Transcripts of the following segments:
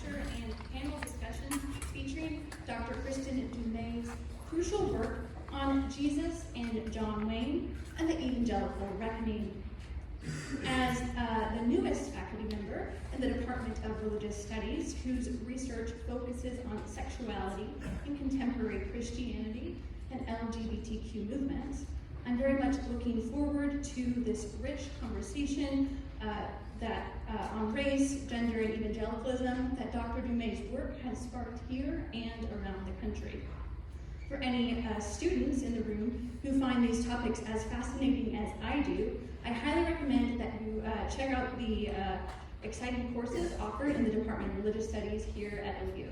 lecture and panel discussion featuring Dr. Kristin crucial work on Jesus and John Wayne and the Evangelical Reckoning. As the newest faculty member in the Department of Religious Studies, whose research focuses on sexuality in contemporary Christianity and LGBTQ movements, I'm very much looking forward to this rich conversation on race, gender, and evangelicalism that Dr. Dumais' work has sparked here and around the country. For any students in the room who find these topics as fascinating as I do, I highly recommend that you check out the exciting courses offered in the Department of Religious Studies here at OU.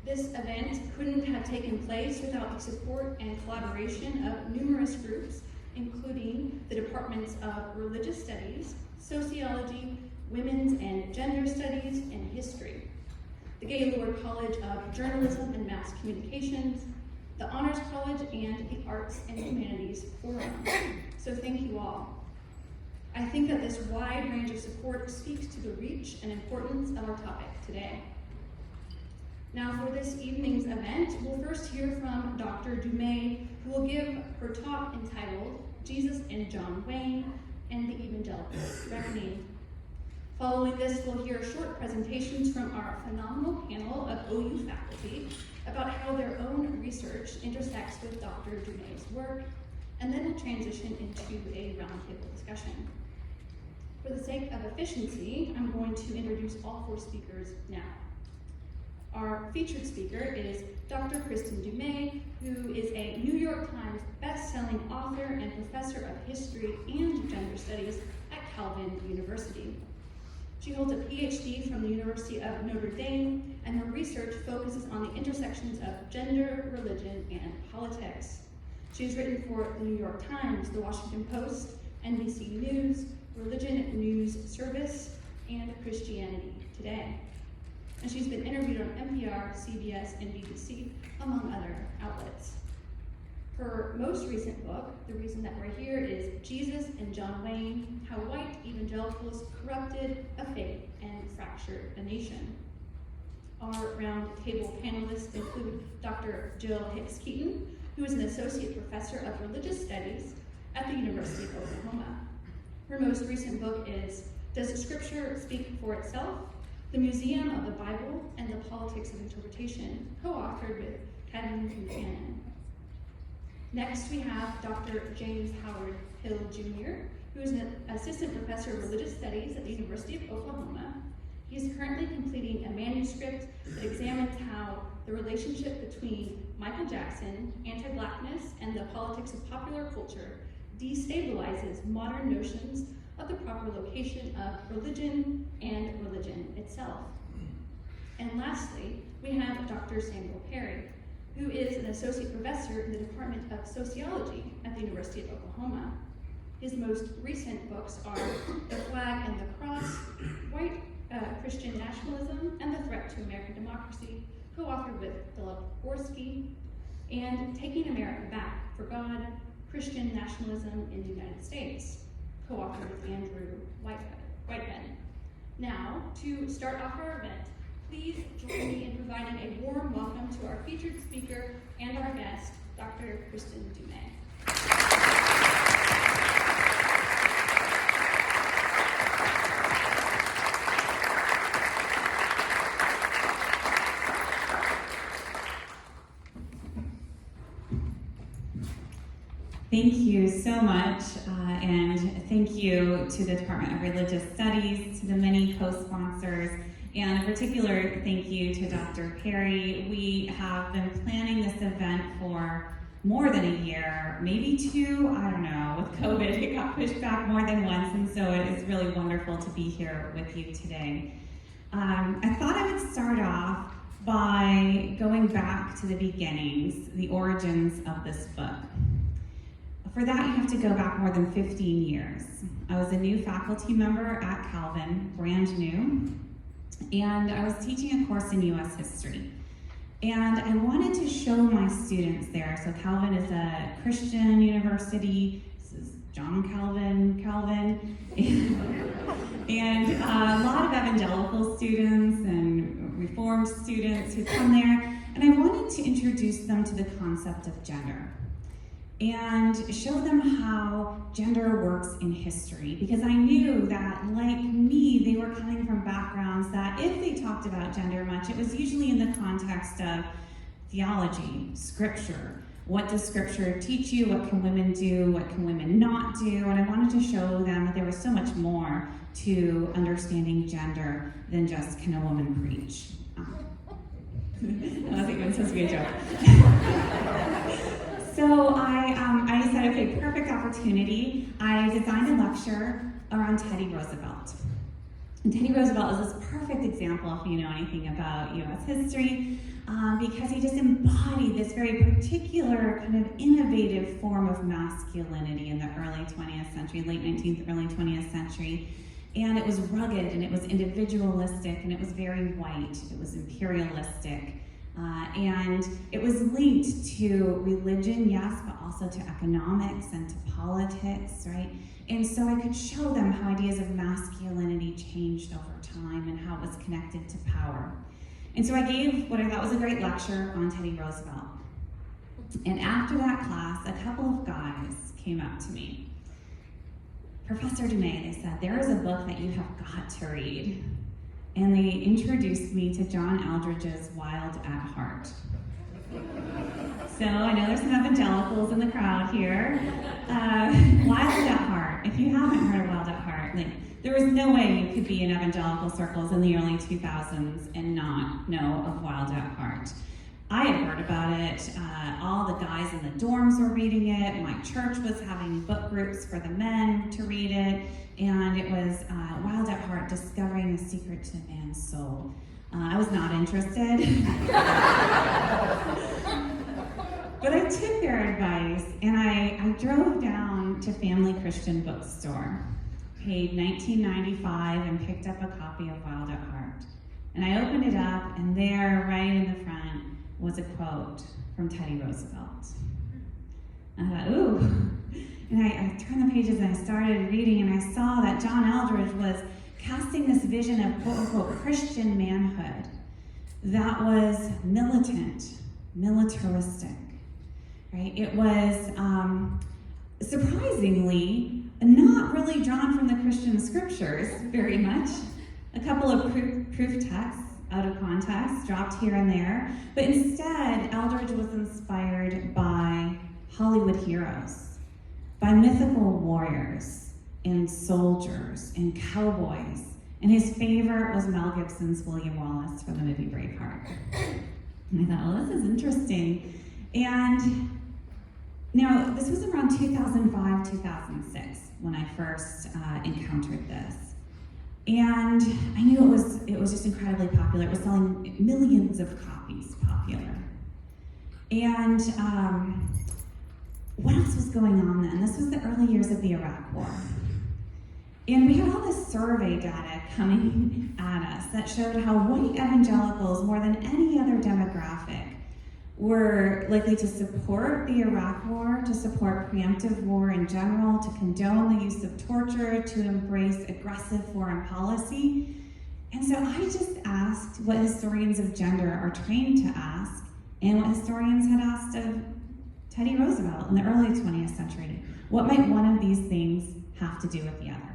This event couldn't have taken place without the support and collaboration of numerous groups, including the Departments of Religious Studies, Sociology, Women's and Gender Studies, and History, the Gaylord College of Journalism and Mass Communications, the Honors College, and the Arts and Humanities Forum. So thank you all. I think that this wide range of support speaks to the reach and importance of our topic today. Now for this evening's event, we'll first hear from Dr. Dumais, who will give her talk entitled Jesus and John Wayne and the Evangelical Reckoning. Following this, we'll hear short presentations from our phenomenal panel of OU faculty about how their own research intersects with Dr. Dumais' work, and then we'll transition into a roundtable discussion. For the sake of efficiency, I'm going to introduce all four speakers now. Our featured speaker is Dr. Kristin Dumais, who is a New York Times best-selling author and professor of history and gender studies at Calvin University. She holds a PhD from the University of Notre Dame, and her research focuses on the intersections of gender, religion, and politics. She has written for the New York Times, the Washington Post, NBC News, Religion News Service, and Christianity Today. And she's been interviewed on NPR, CBS, and BBC, among other outlets. Her most recent book, the reason that we're here, is Jesus and John Wayne, How White Evangelicals Corrupted a Faith and Fractured a Nation. Our round table panelists include Dr. Jill Hicks-Keeton, who is an associate professor of religious studies at the University of Oklahoma. Her most recent book is Does Scripture Speak for Itself? The Museum of the Bible and the Politics of Interpretation, co-authored with Kevin Buchanan. Next, we have Dr. James Howard Hill, Jr., who is an assistant professor of religious studies at the University of Oklahoma. He is currently completing a manuscript that examines how the relationship between Michael Jackson, anti-Blackness, and the politics of popular culture destabilizes modern notions of the proper location of religion and religion itself. And lastly, we have Dr. Samuel Perry, who is an associate professor in the Department of Sociology at the University of Oklahoma. His most recent books are The Flag and the Cross, White Christian Nationalism and the Threat to American Democracy, co-authored with Philip Gorski, and Taking America Back for God, Christian Nationalism in the United States, co-authored with Andrew Whitehead. Now, to start off our event, please join me in providing a warm welcome to our featured speaker and our guest, Dr. Kristin Dumais. Thank you so much, and thank you to the Department of Religious Studies, to the many co-sponsors, and a particular thank you to Dr. Perry. We have been planning this event for more than a year, maybe two, I don't know. With COVID, it got pushed back more than once, and so it is really wonderful to be here with you today. I thought I would start off by going back to the beginnings, the origins of this book. For that, you have to go back more than 15 years. I was a new faculty member at Calvin, brand new, and I was teaching a course in U.S. history. And I wanted to show my students there, so Calvin is a Christian university, this is John Calvin, and a lot of evangelical students and Reformed students who come there, and I wanted to introduce them to the concept of gender and show them how gender works in history, because I knew that, like me, they were coming from backgrounds that if they talked about gender much, it was usually in the context of theology, scripture. What does scripture teach you? What can women do? What can women not do? And I wanted to show them that there was so much more to understanding gender than just, can a woman preach? That wasn't even supposed to be a joke. So I decided, okay, perfect opportunity. I designed a lecture around Teddy Roosevelt. And Teddy Roosevelt is this perfect example, if you know anything about U.S. history, because he just embodied this very particular kind of innovative form of masculinity in the early 20th century, late 19th, early 20th century. And it was rugged, and it was individualistic, and it was very white, it was imperialistic. And it was linked to religion, yes, but also to economics and to politics, right? And so I could show them how ideas of masculinity changed over time and how it was connected to power. And so I gave what I thought was a great lecture on Teddy Roosevelt. And after that class, a couple of guys came up to me. Professor Dumais, they said, there is a book that you have got to read. And they introduced me to John Eldredge's Wild at Heart. So I know there's some evangelicals in the crowd here. Wild at Heart. If you haven't heard of Wild at Heart, there was no way you could be in evangelical circles in the early 2000s and not know of Wild at Heart. I had heard about it. All the guys in the dorms were reading it. My church was having book groups for the men to read it. And it was Wild at Heart, Discovering the Secret to Man's Soul. I was not interested. But I took their advice, and I drove down to Family Christian Bookstore, paid $19.95, and picked up a copy of Wild at Heart. And I opened it up, and there, right in the front, was a quote from Teddy Roosevelt. And I thought, ooh. And I turned the pages and I started reading, and I saw that John Eldredge was casting this vision of quote-unquote Christian manhood that was militant, militaristic, right? It was surprisingly not really drawn from the Christian scriptures very much. A couple of proof texts out of context, dropped here and there, but instead Eldredge was inspired by Hollywood heroes, by mythical warriors and soldiers and cowboys. And his favorite was Mel Gibson's William Wallace from the movie Braveheart. And I thought, well, this is interesting. And now, this was around 2005, 2006 when I first encountered this. And I knew it was just incredibly popular. It was selling millions of copies popular. And what else was going on then? This was the early years of the Iraq War. And we had all this survey data coming at us that showed how white evangelicals, more than any other demographic, were likely to support the Iraq War, to support preemptive war in general, to condone the use of torture, to embrace aggressive foreign policy. And so I just asked what historians of gender are trained to ask, and what historians had asked of Teddy Roosevelt in the early 20th century. What might one of these things have to do with the other?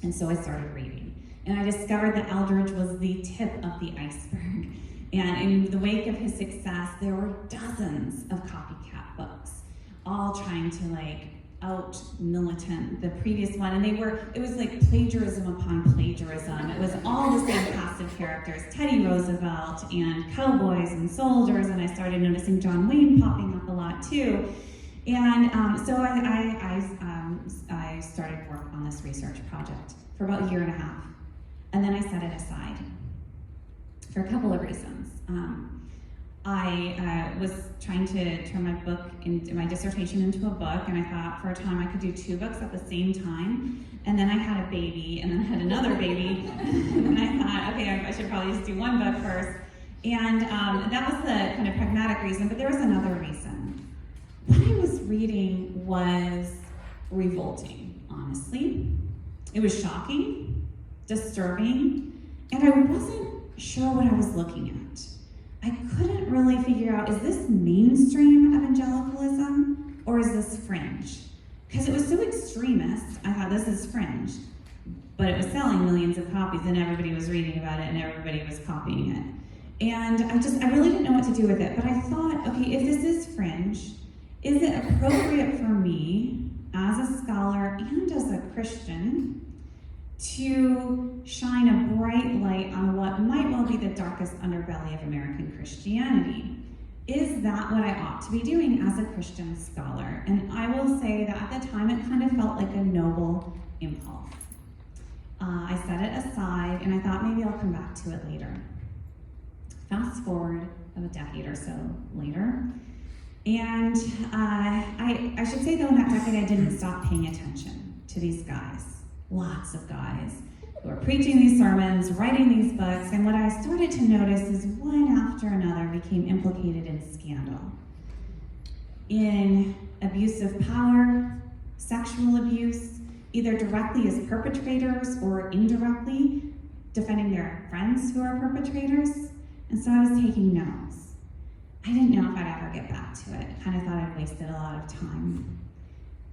And so I started reading. And I discovered that Eldredge was the tip of the iceberg. And in the wake of his success, there were dozens of copycat books, all trying to out militant the previous one. And it was like plagiarism upon plagiarism. It was all the same cast of characters, Teddy Roosevelt and cowboys and soldiers, and I started noticing John Wayne popping up a lot too. And so I started work on this research project for about a year and a half. And then I set it aside for a couple of reasons. I was trying to turn my dissertation into a book, and I thought for a time I could do 2 books at the same time. And then I had a baby, and then I had another baby, and then I thought, okay, I should probably just do 1 book first. And that was the kind of pragmatic reason, but there was another reason. What I was reading was revolting, honestly. It was shocking, disturbing, and I wasn't sure what I was looking at. I couldn't really figure out, is this mainstream evangelicalism or is this fringe? Because it was so extremist, I thought this is fringe. But it was selling millions of copies and everybody was reading about it and everybody was copying it. And I really didn't know what to do with it. But I thought, okay, if this is fringe, is it appropriate for me as a scholar and as a Christian to shine a bright light on what might well be the darkest underbelly of American Christianity? Is that what I ought to be doing as a Christian scholar? And I will say that at the time it kind of felt like a noble impulse. I set it aside and I thought maybe I'll come back to it later. Fast forward of a decade or so later, and I should say though in that decade I didn't stop paying attention to these guys. Lots of guys who are preaching these sermons, writing these books, and what I started to notice is one after another became implicated in scandal. In abuse of power, sexual abuse, either directly as perpetrators or indirectly defending their friends who are perpetrators. And so I was taking notes. I didn't know if I'd ever get back to it. I kind of thought I'd wasted a lot of time.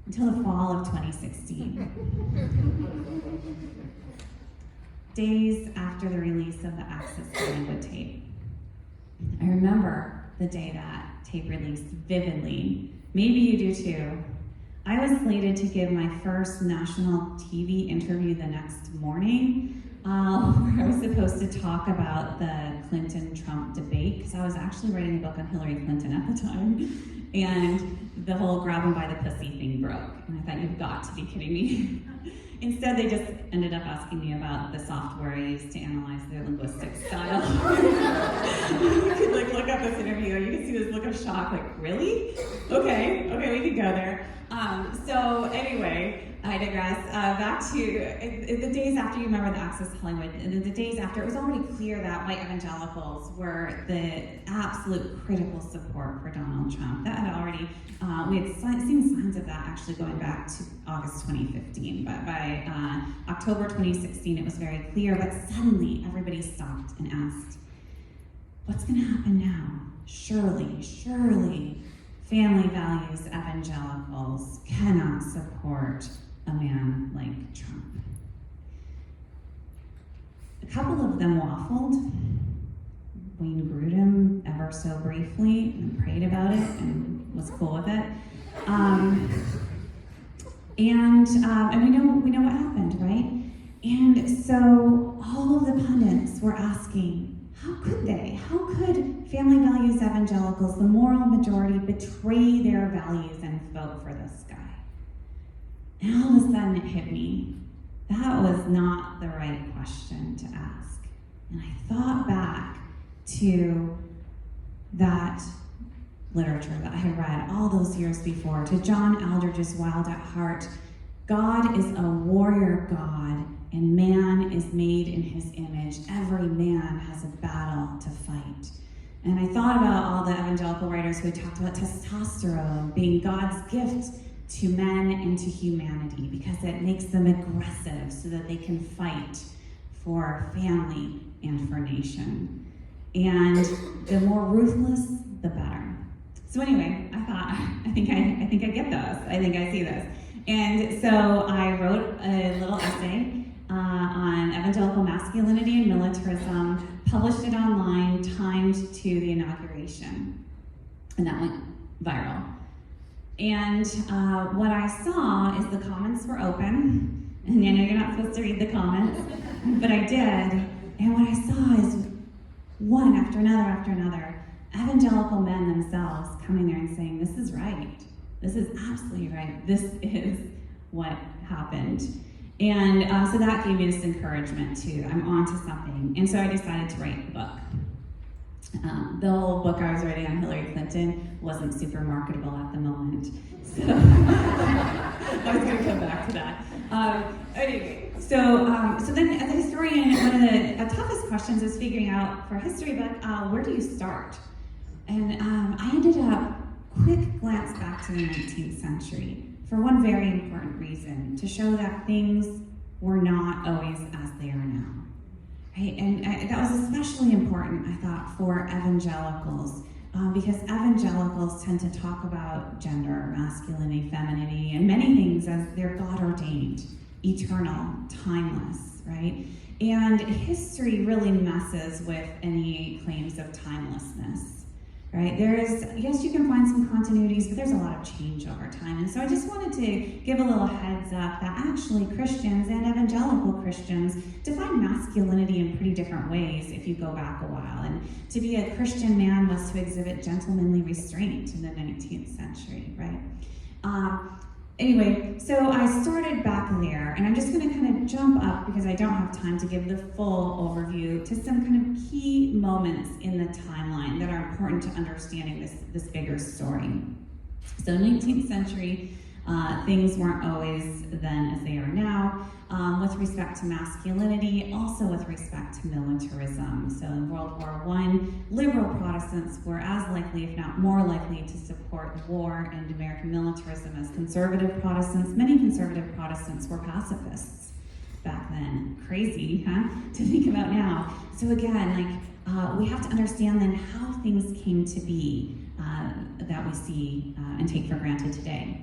Until the fall of 2016. Days after the release of the Access Hollywood tape. I remember the day that tape released vividly. Maybe you do too. I was slated to give my first national TV interview the next morning, where I was supposed to talk about the Clinton-Trump debate, because I was actually writing a book on Hillary Clinton at the time, and the whole grab him by the pussy thing broke, and I thought, you've got to be kidding me. Instead, they just ended up asking me about the software I used to analyze their linguistic style. You could look up this interview, and you can see this look of shock, really? Okay, we could go there. So anyway, I digress. Back to the days after, you remember the Access Hollywood, and the days after, it was already clear that white evangelicals were the absolute critical support for Donald Trump. That had already, we had seen signs of that actually going back to August 2015, but by October 2016 it was very clear, but suddenly everybody stopped and asked, what's going to happen now? Surely, family values evangelicals cannot support a man like Trump. A couple of them waffled. Wayne Grudem, ever so briefly, and prayed about it and was cool with it. And we know what happened, right? And so all of the pundits were asking, how could they? How could family values evangelicals, the moral majority, betray their values and vote for this guy? And all of a sudden it hit me. That was not the right question to ask. And I thought back to that literature that I had read all those years before, to John Eldridge's Wild at Heart. God is a warrior God, and man is made in his image. Every man has a battle to fight. And I thought about all the evangelical writers who had talked about testosterone being God's gift to men and to humanity, because it makes them aggressive so that they can fight for family and for nation. And the more ruthless, the better. So anyway, I thought, I think I get this. I think I see this. And so I wrote a little essay on evangelical masculinity and militarism, published it online, timed to the inauguration. And that went viral. And what I saw is the comments were open, and I know you're not supposed to read the comments, but I did. And what I saw is one after another, evangelical men themselves coming there and saying, this is right. This is absolutely right. This is what happened. And so that gave me this encouragement too. I'm onto something. And so I decided to write the book. The whole book I was writing on Hillary Clinton wasn't super marketable at the moment. So I was going to come back to that. Anyway, so then as a historian, one of the toughest questions is figuring out for a history book, where do you start? And I ended up quick glance back to the 19th century for one very important reason, to show that things were not always as they are now. Right? And that was especially especially important, I thought, for evangelicals, because evangelicals tend to talk about gender, masculinity, femininity, and many things as they're God-ordained, eternal, timeless, right? And history really messes with any claims of timelessness, right? Yes, you can find some continuities, but there's a lot of change over time. And so I just wanted to give a little heads up that actually Christians and evangelical Christians define masculinity in pretty different ways if you go back a while. And to be a Christian man was to exhibit gentlemanly restraint in the 19th century, right? Anyway, so I started back there, and I'm just going to kind of jump up because I don't have time to give the full overview to some kind of key moments in the timeline that are important to understanding this bigger story. So 19th century, things weren't always then as they are now, with respect to masculinity, also with respect to militarism. So in World War I, liberal Protestants were as likely, if not more likely, to support war and American militarism as conservative Protestants. Many conservative Protestants were pacifists back then. Crazy, huh? To think about now. So again, we have to understand then how things came to be that we see and take for granted today.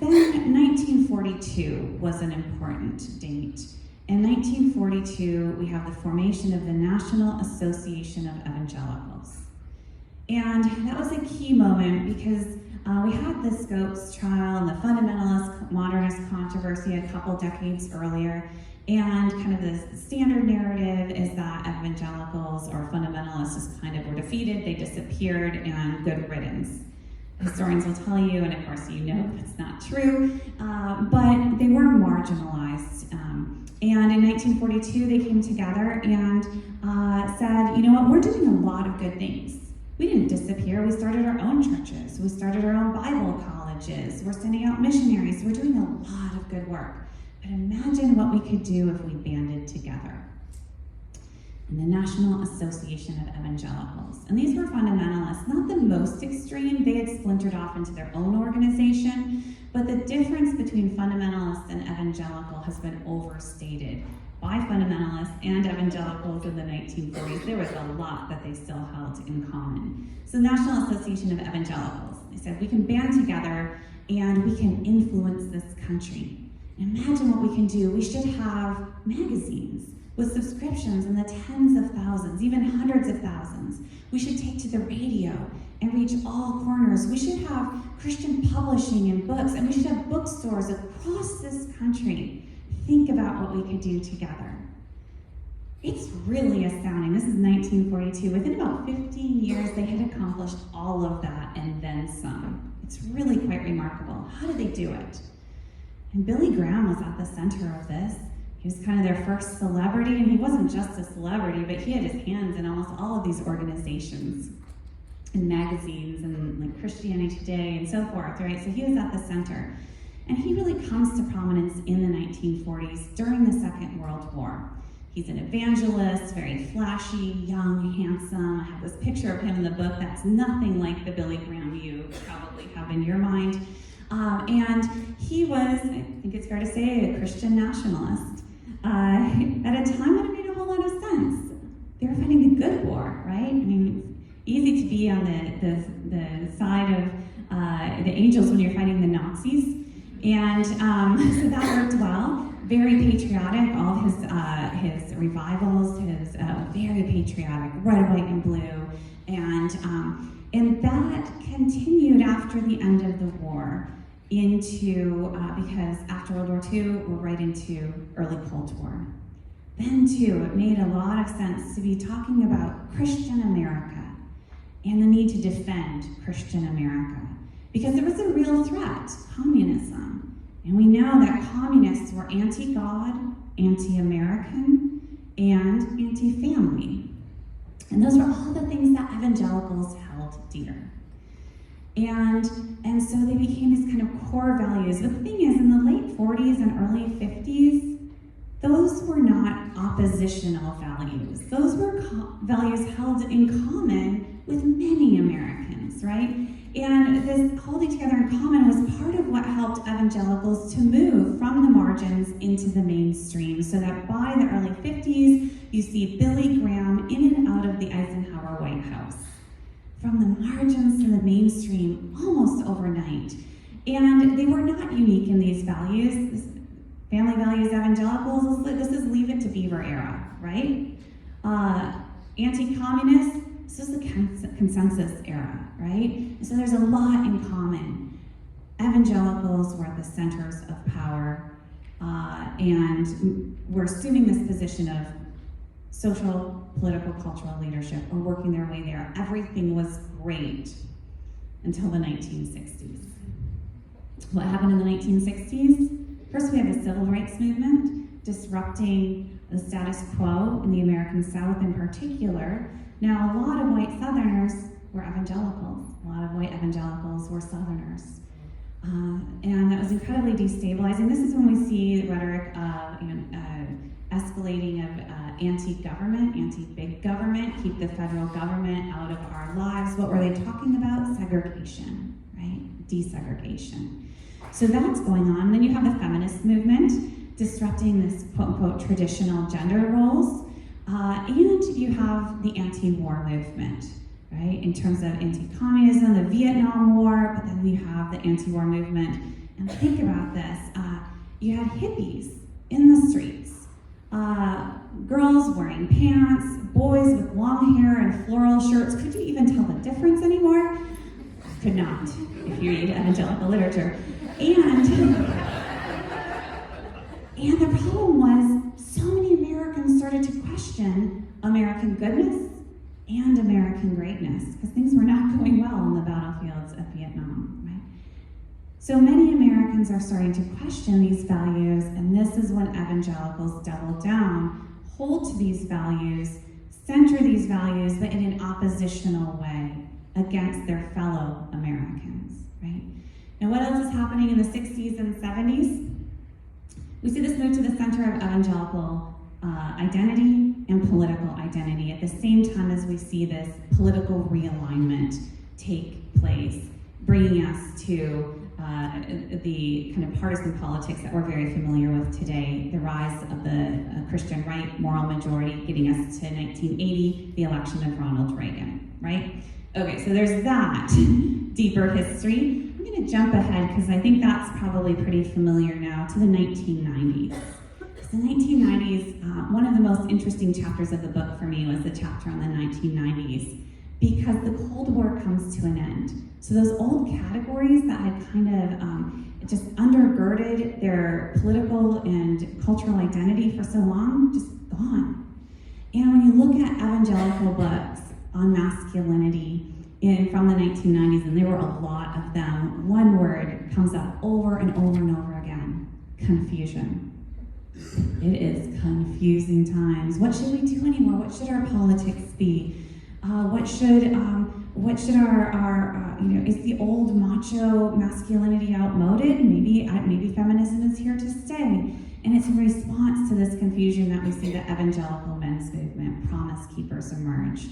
Then 1942 was an important date. In 1942, we have the formation of the National Association of Evangelicals. And that was a key moment because we had the Scopes trial and the fundamentalist modernist controversy a couple decades earlier. And kind of the standard narrative is that evangelicals or fundamentalists just kind of were defeated, they disappeared, and good riddance. Historians will tell you, and of course you know that's not true, but they were marginalized. And in 1942, they came together and said, you know what, we're doing a lot of good things. We didn't disappear, we started our own churches, we started our own Bible colleges, we're sending out missionaries, we're doing a lot of good work. But imagine what we could do if we banded together. And the National Association of Evangelicals. And these were fundamentalists, not the most extreme. They had splintered off into their own organization, but the difference between fundamentalists and evangelical has been overstated by fundamentalists and evangelicals in the 1940s. There was a lot that they still held in common. So the National Association of Evangelicals, they said, we can band together and we can influence this country. Imagine what we can do. We should have magazines with subscriptions in the tens of thousands, even hundreds of thousands. We should take to the radio and reach all corners. We should have Christian publishing and books, and we should have bookstores across this country. Think about what we could do together. It's really astounding. This is 1942. Within about 15 years, they had accomplished all of that and then some. It's really quite remarkable. How did they do it? And Billy Graham was at the center of this. He was kind of their first celebrity, and he wasn't just a celebrity, but he had his hands in almost all of these organizations and magazines and like Christianity Today and so forth, right? So he was at the center. And he really comes to prominence in the 1940s during the Second World War. He's an evangelist, very flashy, young, handsome. I have this picture of him in the book that's nothing like the Billy Graham you probably have in your mind. And he was, I think it's fair to say, a Christian nationalist. At a time when it made a whole lot of sense. They were fighting the good war, right? I mean, it's easy to be on the side of the angels when you're fighting the Nazis. And so that worked well. Very patriotic, all of his revivals, his very patriotic, red, white, and blue. And that continued after the end of the war into, because after World War II, we're right into early Cold War. Then too, it made a lot of sense to be talking about Christian America and the need to defend Christian America. Because there was a real threat, communism. And we know that communists were anti-God, anti-American, and anti-family. And those were all the things that evangelicals held dear. And so they became these kind of core values. But the thing is, in the late 40s and early 50s, those were not oppositional values. Those were values held in common with many Americans, right? And this holding together in common was part of what helped evangelicals to move from the margins into the mainstream, so that by the early 50s, you see Billy Graham in and out of the Eisenhower White House. From the margins to the mainstream almost overnight. And they were not unique in these values. Family values evangelicals, this is Leave It to Beaver era, right? Anti-communist, this is the consensus era, right? So there's a lot in common. Evangelicals were at the centers of power, and were assuming this position of social, political, cultural leadership, or working their way there. Everything was great until the 1960s. What happened in the 1960s? First, we had the civil rights movement, disrupting the status quo in the American South in particular. Now, a lot of white Southerners were evangelicals. A lot of white evangelicals were Southerners. And that was incredibly destabilizing. This is when we see rhetoric of escalating of anti-government, anti-big government, keep the federal government out of our lives. What were they talking about? Segregation, right? Desegregation. So that's going on. Then you have the feminist movement, disrupting this quote-unquote traditional gender roles. And you have the anti-war movement, right? In terms of anti-communism, the Vietnam War, but then you have the anti-war movement. And think about this. You had hippies in the streets. Girls wearing pants, boys with long hair and floral shirts. Could you even tell the difference anymore? Could not, if you read evangelical literature. And the problem was, so many Americans started to question American goodness and American greatness, because things were not going well on the battlefields of Vietnam, right? So many Americans are starting to question these values, and this is when evangelicals double down, hold to these values, center these values, but in an oppositional way against their fellow Americans, right? And what else is happening in the 60s and 70s? We see this move to the center of evangelical identity and political identity at the same time as we see this political realignment take place, bringing us to the kind of partisan politics that we're very familiar with today, the rise of the Christian right, moral majority, getting us to 1980, the election of Ronald Reagan, right? Okay, so there's that deeper history. I'm going to jump ahead because I think that's probably pretty familiar now to the 1990s. The 1990s, one of the most interesting chapters of the book for me was the chapter on the 1990s, because the Cold War comes to an end. So those old categories that had kind of just undergirded their political and cultural identity for so long, just gone. And when you look at evangelical books on masculinity from the 1990s, and there were a lot of them, one word comes up over and over and over again: confusion. It is confusing times. What should we do anymore? What should our politics be? What should our is the old macho masculinity outmoded? Maybe feminism is here to stay. And it's in response to this confusion that we see the evangelical men's movement, Promise Keepers, emerge.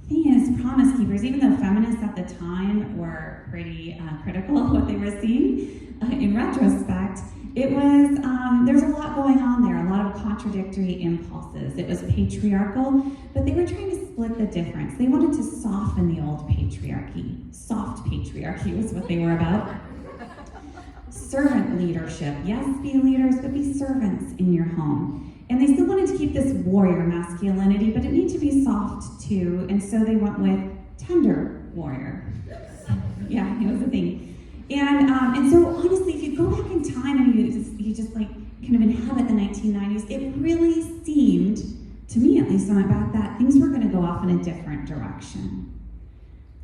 The thing is, Promise Keepers, even though feminists at the time were pretty critical of what they were seeing, in retrospect, it was, there's a lot going on there, a lot of contradictory impulses. It was patriarchal, but they were trying to split the difference. They wanted to soften the old patriarchy. Soft patriarchy was what they were about. Servant leadership. Yes, be leaders, but be servants in your home. And they still wanted to keep this warrior masculinity, but it needed to be soft too, and so they went with tender warrior. Yeah, it was a thing. And so honestly, if you go back in time and you just like kind of inhabit the 1990s, it really seemed, to me at least when I went back, that things were going to go off in a different direction.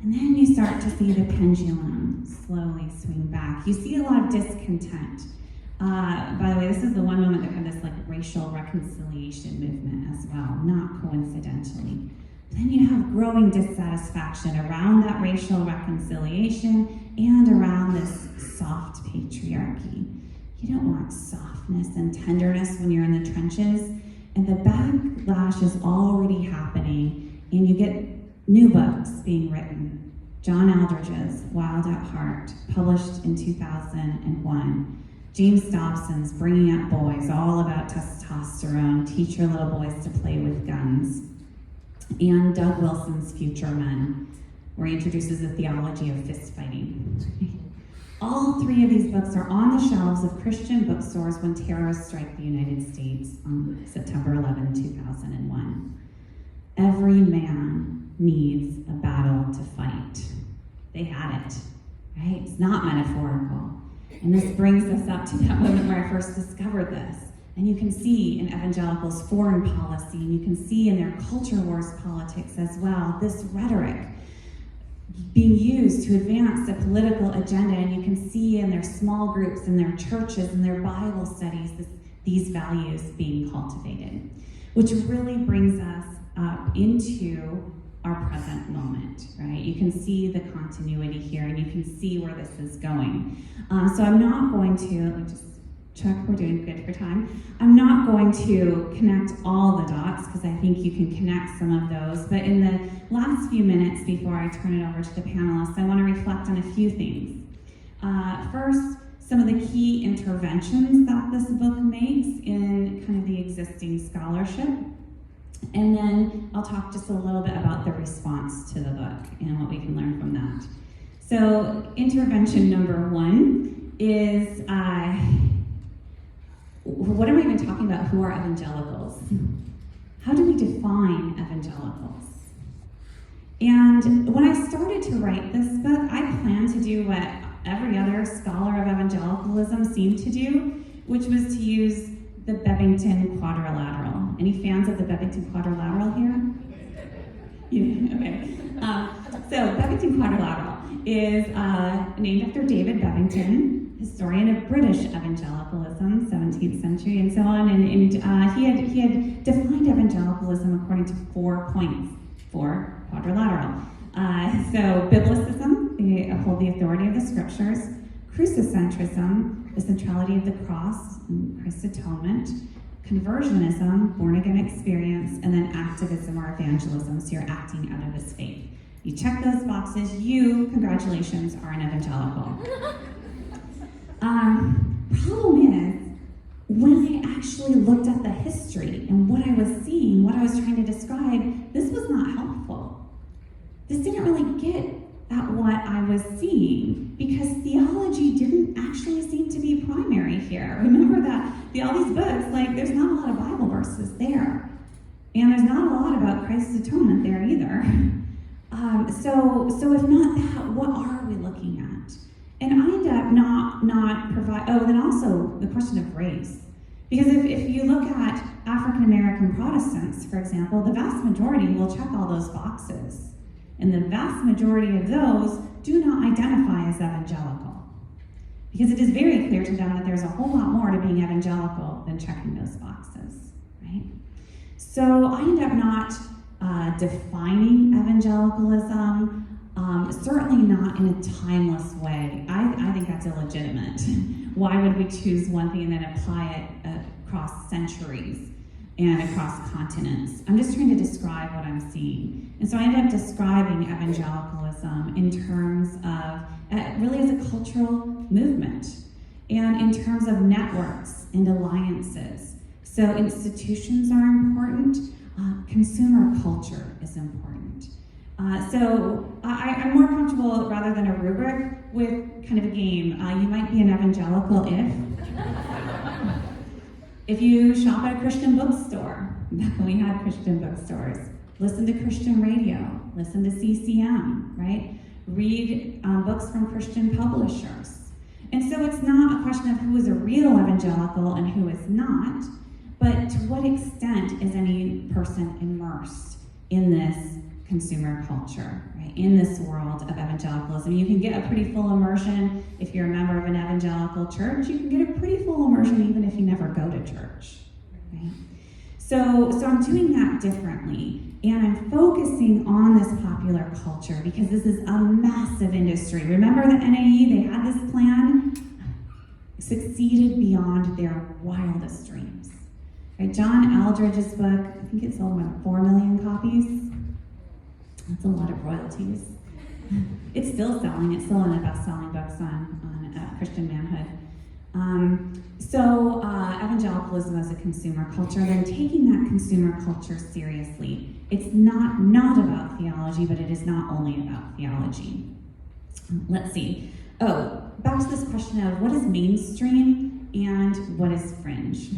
And then you start to see the pendulum slowly swing back. You see a lot of discontent. By the way, this is the one moment that had this like racial reconciliation movement as well, not coincidentally. Then you have growing dissatisfaction around that racial reconciliation and around this soft patriarchy. You don't want softness and tenderness when you're in the trenches, and the backlash is already happening, and you get new books being written John Eldredge's Wild at Heart, published in 2001. James Dobson's Bringing Up Boys, all about testosterone, teach your little boys to play with guns. And Doug Wilson's Future Men, where he introduces the theology of fist fighting. All three of these books are on the shelves of Christian bookstores when terrorists strike the United States on September 11, 2001. Every man needs a battle to fight. They had it, right? It's not metaphorical. And this brings us up to that moment where I first discovered this. And you can see in evangelicals' foreign policy, and you can see in their culture wars politics as well, this rhetoric being used to advance a political agenda. And you can see in their small groups, in their churches, in their Bible studies, these values being cultivated, which really brings us into our present moment, right? You can see the continuity here, and you can see where this is going. So I'm not going to, let me just check, we're doing good for time. I'm not going to connect all the dots, because I think you can connect some of those, but in the last few minutes before I turn it over to the panelists, I want to reflect on a few things. First, some of the key interventions that this book makes in kind of the existing scholarship. And then I'll talk just a little bit about the response to the book and what we can learn from that. So intervention number one is, what am I even talking about? Who are evangelicals? How do we define evangelicals? And when I started to write this book, I planned to do what every other scholar of evangelicalism seemed to do, which was to use the Bevington Quadrilateral. Any fans of the Bevington Quadrilateral here? Yeah, okay. So Bevington Quadrilateral is named after David Bevington, historian of British evangelicalism, 17th century and so on. And he had defined evangelicalism according to 4 points for quadrilateral. So biblicism, they uphold the authority of the scriptures; crucicentrism, the centrality of the cross and Christ's atonement; conversionism, born-again experience; and then activism or evangelism, so you're acting out of his faith. You check those boxes, you, congratulations, are an evangelical. Problem is, when I actually looked at the history and what I was seeing, what I was trying to describe, this was not helpful. This didn't really get at what I was seeing, because theology didn't actually seem to be primary here. Remember that all these books, like, there's not a lot of Bible verses there. And there's not a lot about Christ's atonement there either. So if not that, what are we looking at? And I end up not provide, then also the question of race. Because if you look at African American Protestants, for example, the vast majority will check all those boxes. And the vast majority of those do not identify as evangelical. Because it is very clear to them that there's a whole lot more to being evangelical than checking those boxes, right? So I end up not defining evangelicalism, certainly not in a timeless way. I think that's illegitimate. Why would we choose one thing and then apply it across centuries and across continents? I'm just trying to describe what I'm seeing. And so I ended up describing evangelicalism in terms of, really as a cultural movement, and in terms of networks and alliances. So institutions are important, consumer culture is important. So I'm more comfortable, rather than a rubric, with kind of a game. You might be an evangelical if you shop at a Christian bookstore, back when we had Christian bookstores, listen to Christian radio, listen to CCM, right? Read books from Christian publishers. And so it's not a question of who is a real evangelical and who is not, but to what extent is any person immersed in this consumer culture, right? In this world of evangelicalism. You can get a pretty full immersion if you're a member of an evangelical church. You can get a pretty full immersion even if you never go to church, right? So I'm doing that differently, and I'm focusing on this popular culture because this is a massive industry. Remember the NAE, they had this plan, succeeded beyond their wildest dreams. Right? John Eldredge's book, I think it sold about 4 million copies. That's a lot of royalties. It's still selling. It's still one of the best-selling books on Christian manhood. So evangelicalism as a consumer culture, then taking that consumer culture seriously. It's not about theology, but it is not only about theology. Let's see. Oh, back to this question of what is mainstream and what is fringe.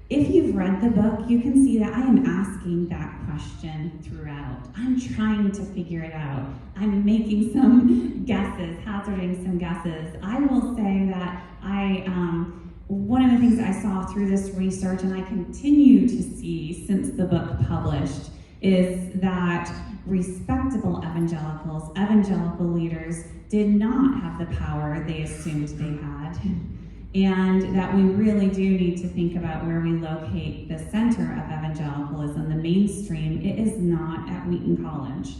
If you've read the book, you can see that I am asking that question throughout. I'm trying to figure it out. I'm making some guesses, hazarding some guesses. I will say that one of the things I saw through this research, and I continue to see since the book published, is that respectable evangelicals, evangelical leaders, did not have the power they assumed they had. And that we really do need to think about where we locate the center of evangelicalism, the mainstream. It is not at Wheaton College,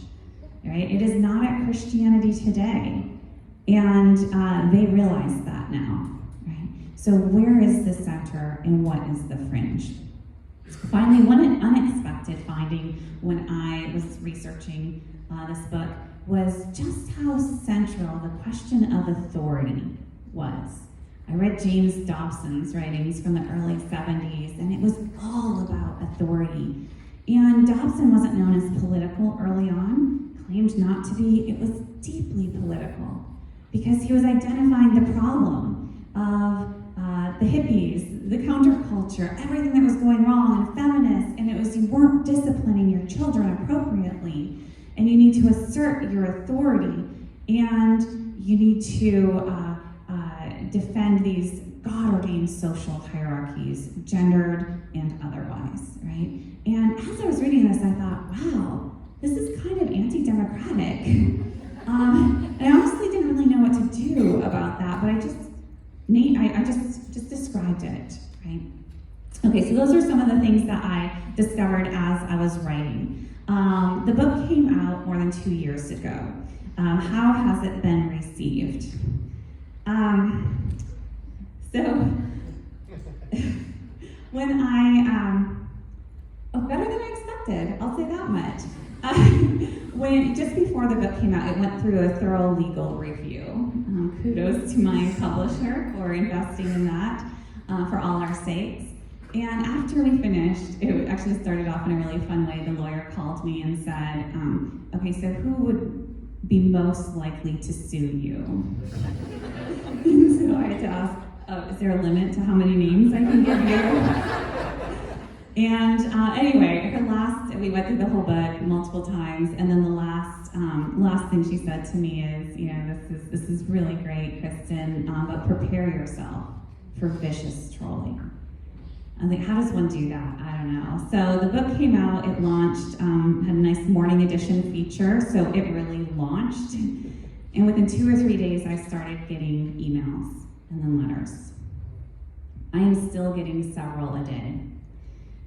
right? It is not at Christianity Today. And they realize that now, right? So where is the center and what is the fringe? Finally, one unexpected finding when I was researching this book was just how central the question of authority was. I read James Dobson's writings from the early 70s, and it was all about authority. And Dobson wasn't known as political early on, claimed not to be. It was deeply political, because he was identifying the problem of the hippies, the counterculture, everything that was going wrong, and feminists, and it was you weren't disciplining your children appropriately, and you need to assert your authority, and you need to defend these God-ordained social hierarchies, gendered and otherwise, right? And as I was reading this, I thought, wow, this is kind of anti-democratic. And I honestly didn't really know what to do about that, but I just described it, right? Okay, so those are some of the things that I discovered as I was writing. The book came out more than 2 years ago. How has it been received? So when better than I expected, I'll say that much. When just before the book came out, it went through a thorough legal review. Kudos to my publisher for investing in that for all our sakes. And after we finished, it actually started off in a really fun way. The lawyer called me and said, okay, so who would be most likely to sue you? And so I had to ask, is there a limit to how many names I can give you? And anyway, we went through the whole book multiple times, and then the last thing she said to me is, this is really great, Kristin, but prepare yourself for vicious trolling. I was like, how does one do that? I don't know. So the book came out, it launched, had a nice morning edition feature, so it really launched. And within 2 or 3 days, I started getting emails and then letters. I am still getting several a day.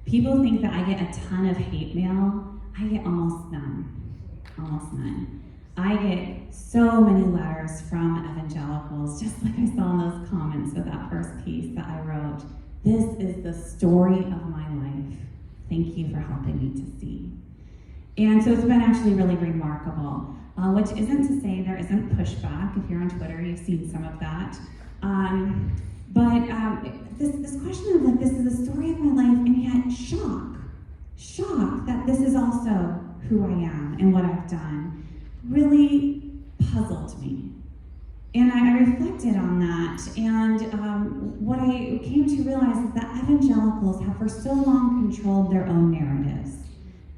People think that I get a ton of hate mail. I get almost none. I get so many letters from evangelicals, just like I saw in those comments of that first piece that I wrote. This is the story of my life. Thank you for helping me to see. And so it's been actually really remarkable, which isn't to say there isn't pushback. If you're on Twitter, you've seen some of that. But this question of this is the story of my life, and yet shock that this is also who I am and what I've done, really puzzled me. And I reflected on that, and what I came to realize is that evangelicals have for so long controlled their own narratives.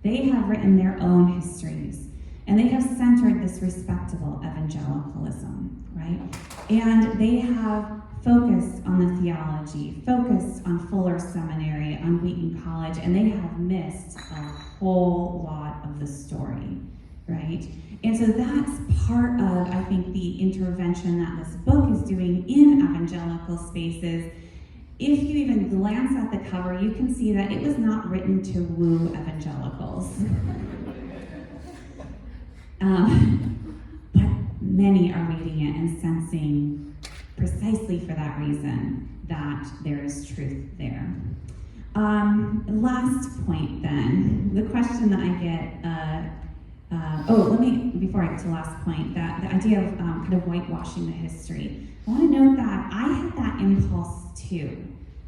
They have written their own histories, and they have centered this respectable evangelicalism, right? And they have focused on the theology, focused on Fuller Seminary, on Wheaton College, and they have missed a whole lot of the story, right? And so that's part of, I think, the intervention that this book is doing in evangelical spaces. If you even glance at the cover, you can see that it was not written to woo evangelicals. But many are reading it and sensing precisely for that reason that there is truth there. Last point then, the question that I get before I get to the last point, that the idea of kind of whitewashing the history. I want to note that I had that impulse too.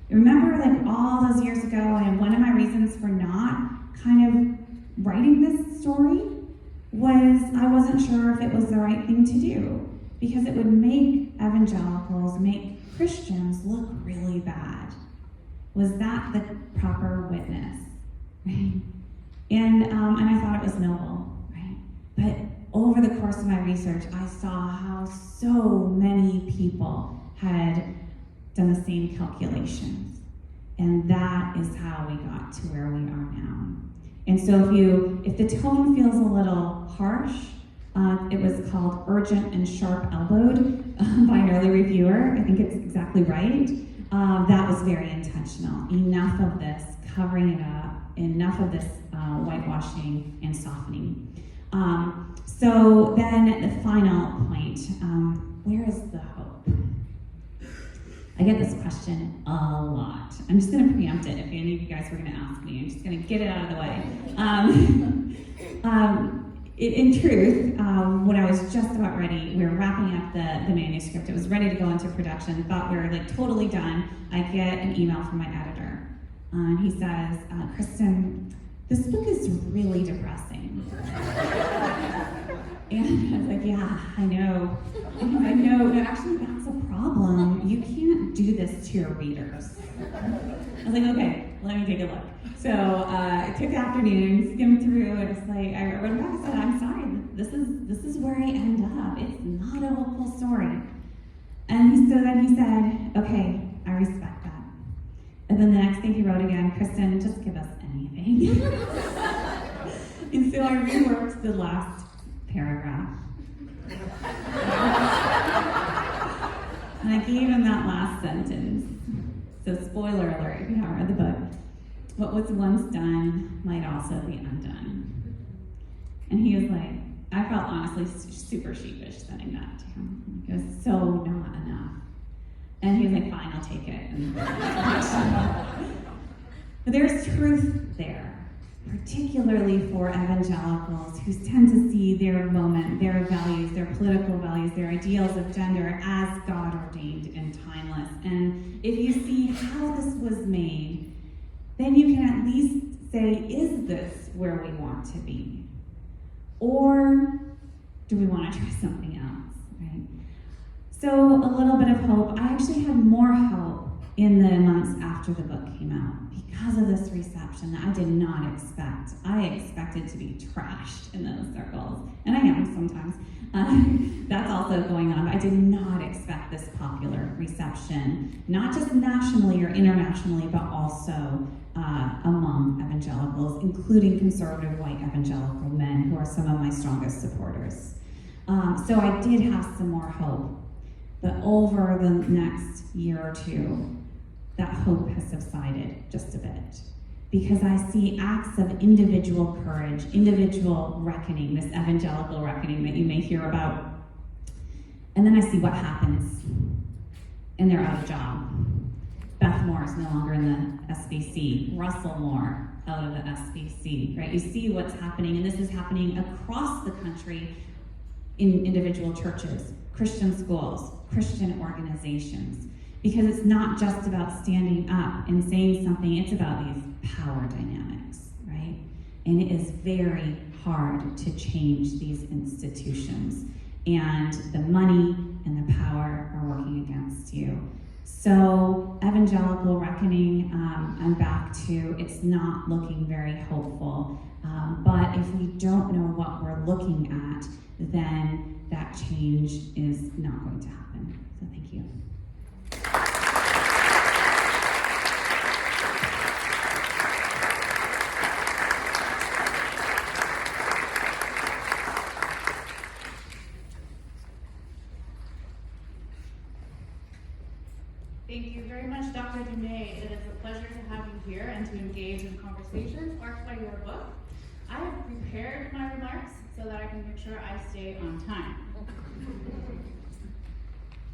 Remember, like all those years ago, and one of my reasons for not kind of writing this story was I wasn't sure if it was the right thing to do, because it would make evangelicals, make Christians look really bad. Was that the proper witness? Right? And I thought it was noble, right? But over the course of my research, I saw how so many people had done the same calculations. And that is how we got to where we are now. And so if the tone feels a little harsh, it was called Urgent and Sharp Elbowed by an early reviewer. I think it's exactly right. That was very intentional. Enough of this covering it up, enough of this whitewashing and softening. So then the final point, where is the hope? I get this question a lot. I'm just going to preempt it if any of you guys were going to ask me. I'm just going to get it out of the way. In truth, when I was just about ready, we were wrapping up the manuscript. It was ready to go into production. Thought we were like totally done. I get an email from my editor. He says, Kristin, this book is really depressing. And I was like, yeah, I know. And I know, but actually that's a problem. You can't do this to your readers. I was like, okay, let me take a look. So I took the afternoon, skimmed through, and it's like, I wrote back and said, I'm sorry, this is where I end up. It's not a hopeful story. And then he said, okay, I respect that. And then the next thing he wrote again, Kristin, just give us anything. And so I reworked the last paragraph. And I gave him that last sentence. So spoiler alert, if you haven't read the book, what was once done might also be undone. And he was like, I felt honestly super sheepish sending that to him. It was so not enough. And he was like, fine, I'll take it. But there's truth there, particularly for evangelicals who tend to see their moment, their values, their political values, their ideals of gender as God ordained and timeless. And if you see how this was made, then you can at least say, is this where we want to be? Or do we want to try something else, right? So a little bit of hope. I actually had more hope in the months after the book came out because of this reception that I did not expect. I expected to be trashed in those circles, and I am sometimes. That's also going on. But I did not expect this popular reception, not just nationally or internationally, but also among evangelicals, including conservative white evangelical men who are some of my strongest supporters. So I did have some more hope. But over the next year or two, that hope has subsided just a bit. Because I see acts of individual courage, individual reckoning, this evangelical reckoning that you may hear about. And then I see what happens. And they're out of job. Beth Moore is no longer in the SBC. Russell Moore out of the SBC, right? You see what's happening, and this is happening across the country in individual churches, Christian schools, Christian organizations. Because it's not just about standing up and saying something, it's about these power dynamics, right? And it is very hard to change these institutions. And the money and the power are working against you. So evangelical reckoning, I'm back to, it's not looking very hopeful. But if we don't know what we're looking at, then that change is not going to happen. So thank you. Thank you very much, Dr. Dumais. It is a pleasure to have you here and to engage in conversations sparked by your book. I have prepared my remarks so that I can make sure I stay on time.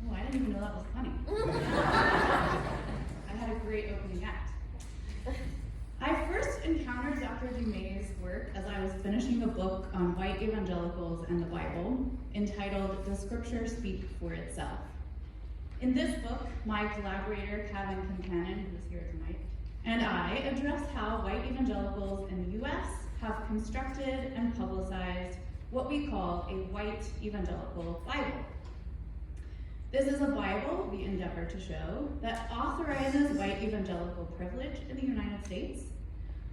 Oh, I didn't even know that was funny. I had a great opening act. I first encountered Dr. Dumais' work as I was finishing a book on white evangelicals and the Bible entitled The Scripture Speak for Itself. In this book, my collaborator, Kevin Kincannon, who is here tonight, and I address how white evangelicals in the U.S. have constructed and publicized what we call a white evangelical Bible. This is a Bible, we endeavor to show, that authorizes white evangelical privilege in the United States,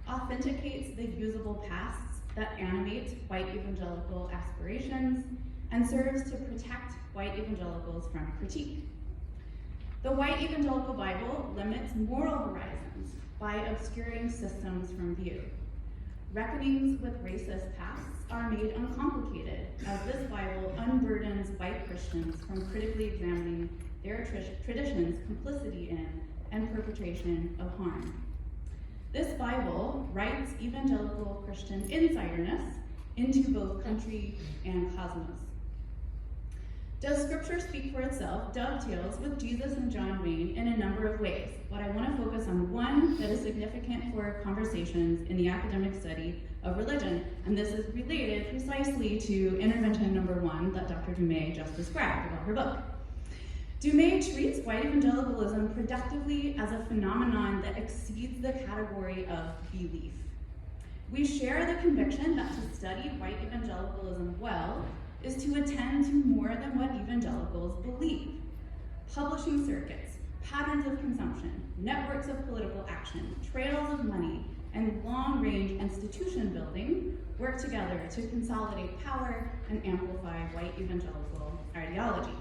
authenticates the usable pasts that animate white evangelical aspirations, and serves to protect white evangelicals from critique. The white evangelical Bible limits moral horizons by obscuring systems from view. Reckonings with racist pasts are made uncomplicated, as this Bible unburdens white Christians from critically examining their traditions' complicity in and perpetration of harm. This Bible writes evangelical Christian insiderness into both country and cosmos. Does Scripture Speak for Itself dovetails with Jesus and John Wayne in a number of ways, but I want to focus on one that is significant for conversations in the academic study of religion, and this is related precisely to intervention number 1 that Dr. Dumais just described about her book. Dumais treats white evangelicalism productively as a phenomenon that exceeds the category of belief. We share the conviction that to study white evangelicalism well is to attend to more than what evangelicals believe. Publishing circuits, patterns of consumption, networks of political action, trails of money, and long-range institution building work together to consolidate power and amplify white evangelical ideologies.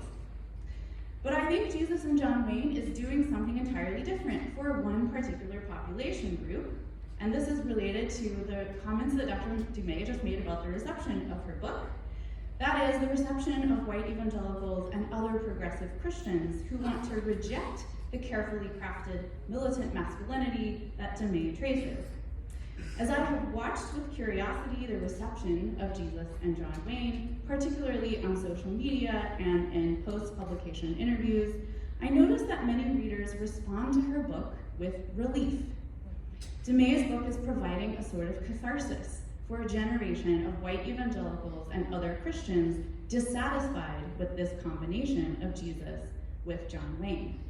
But I think Jesus and John Wayne is doing something entirely different for one particular population group, and this is related to the comments that Dr. Dumais just made about the reception of her book. That is the reception of white evangelicals and other progressive Christians who want to reject the carefully crafted militant masculinity that Dumais traces. As I have watched with curiosity the reception of Jesus and John Wayne, particularly on social media and in post-publication interviews, I noticed that many readers respond to her book with relief. Dumais' book is providing a sort of catharsis for a generation of white evangelicals and other Christians dissatisfied with this combination of Jesus with John Wayne.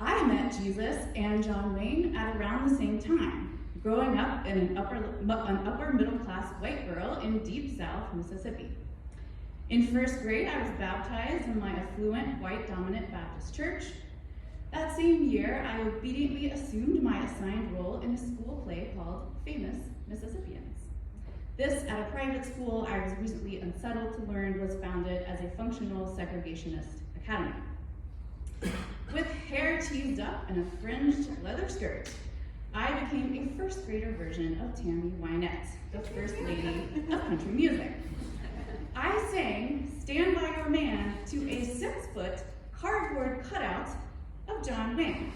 I met Jesus and John Wayne at around the same time, growing up in an upper middle class white girl in Deep South Mississippi. In first grade, I was baptized in my affluent white dominant Baptist church. That same year, I obediently assumed my assigned role in a school play called Famous Mississippians. This, at a private school I was recently unsettled to learn, was founded as a functional segregationist academy. With hair teased up and a fringed leather skirt, I became a first grader version of Tammy Wynette, the first lady of country music. I sang Stand By Your Man to a 6-foot cardboard cutout of John Wayne.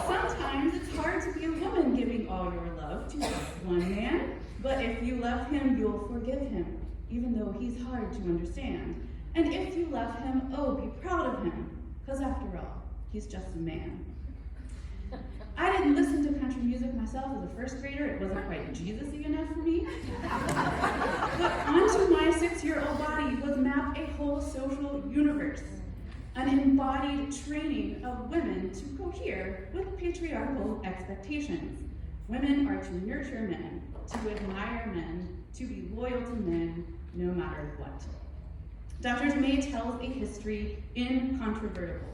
Sometimes it's hard to be a woman giving all your love to just one man, but if you love him, you'll forgive him, even though he's hard to understand. And if you love him, oh, be proud of him, because after all, he's just a man. I didn't listen to country music myself as a first grader. It wasn't quite Jesus-y enough for me. But onto my 6-year-old body was mapped a whole social universe, an embodied training of women to cohere with patriarchal expectations. Women are to nurture men, to admire men, to be loyal to men, no matter what. Dr. Dumais tells a history incontrovertible,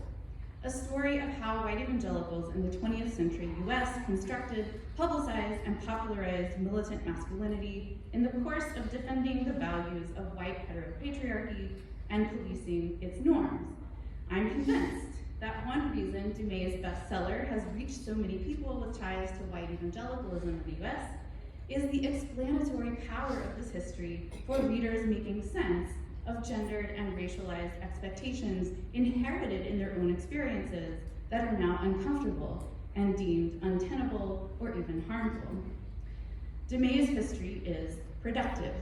a story of how white evangelicals in the 20th century US constructed, publicized, and popularized militant masculinity in the course of defending the values of white heteropatriarchy and policing its norms. I'm convinced that one reason Dumais' bestseller has reached so many people with ties to white evangelicalism in the US is the explanatory power of this history for readers making sense of gendered and racialized expectations inherited in their own experiences that are now uncomfortable and deemed untenable or even harmful. Dumais' history is productive.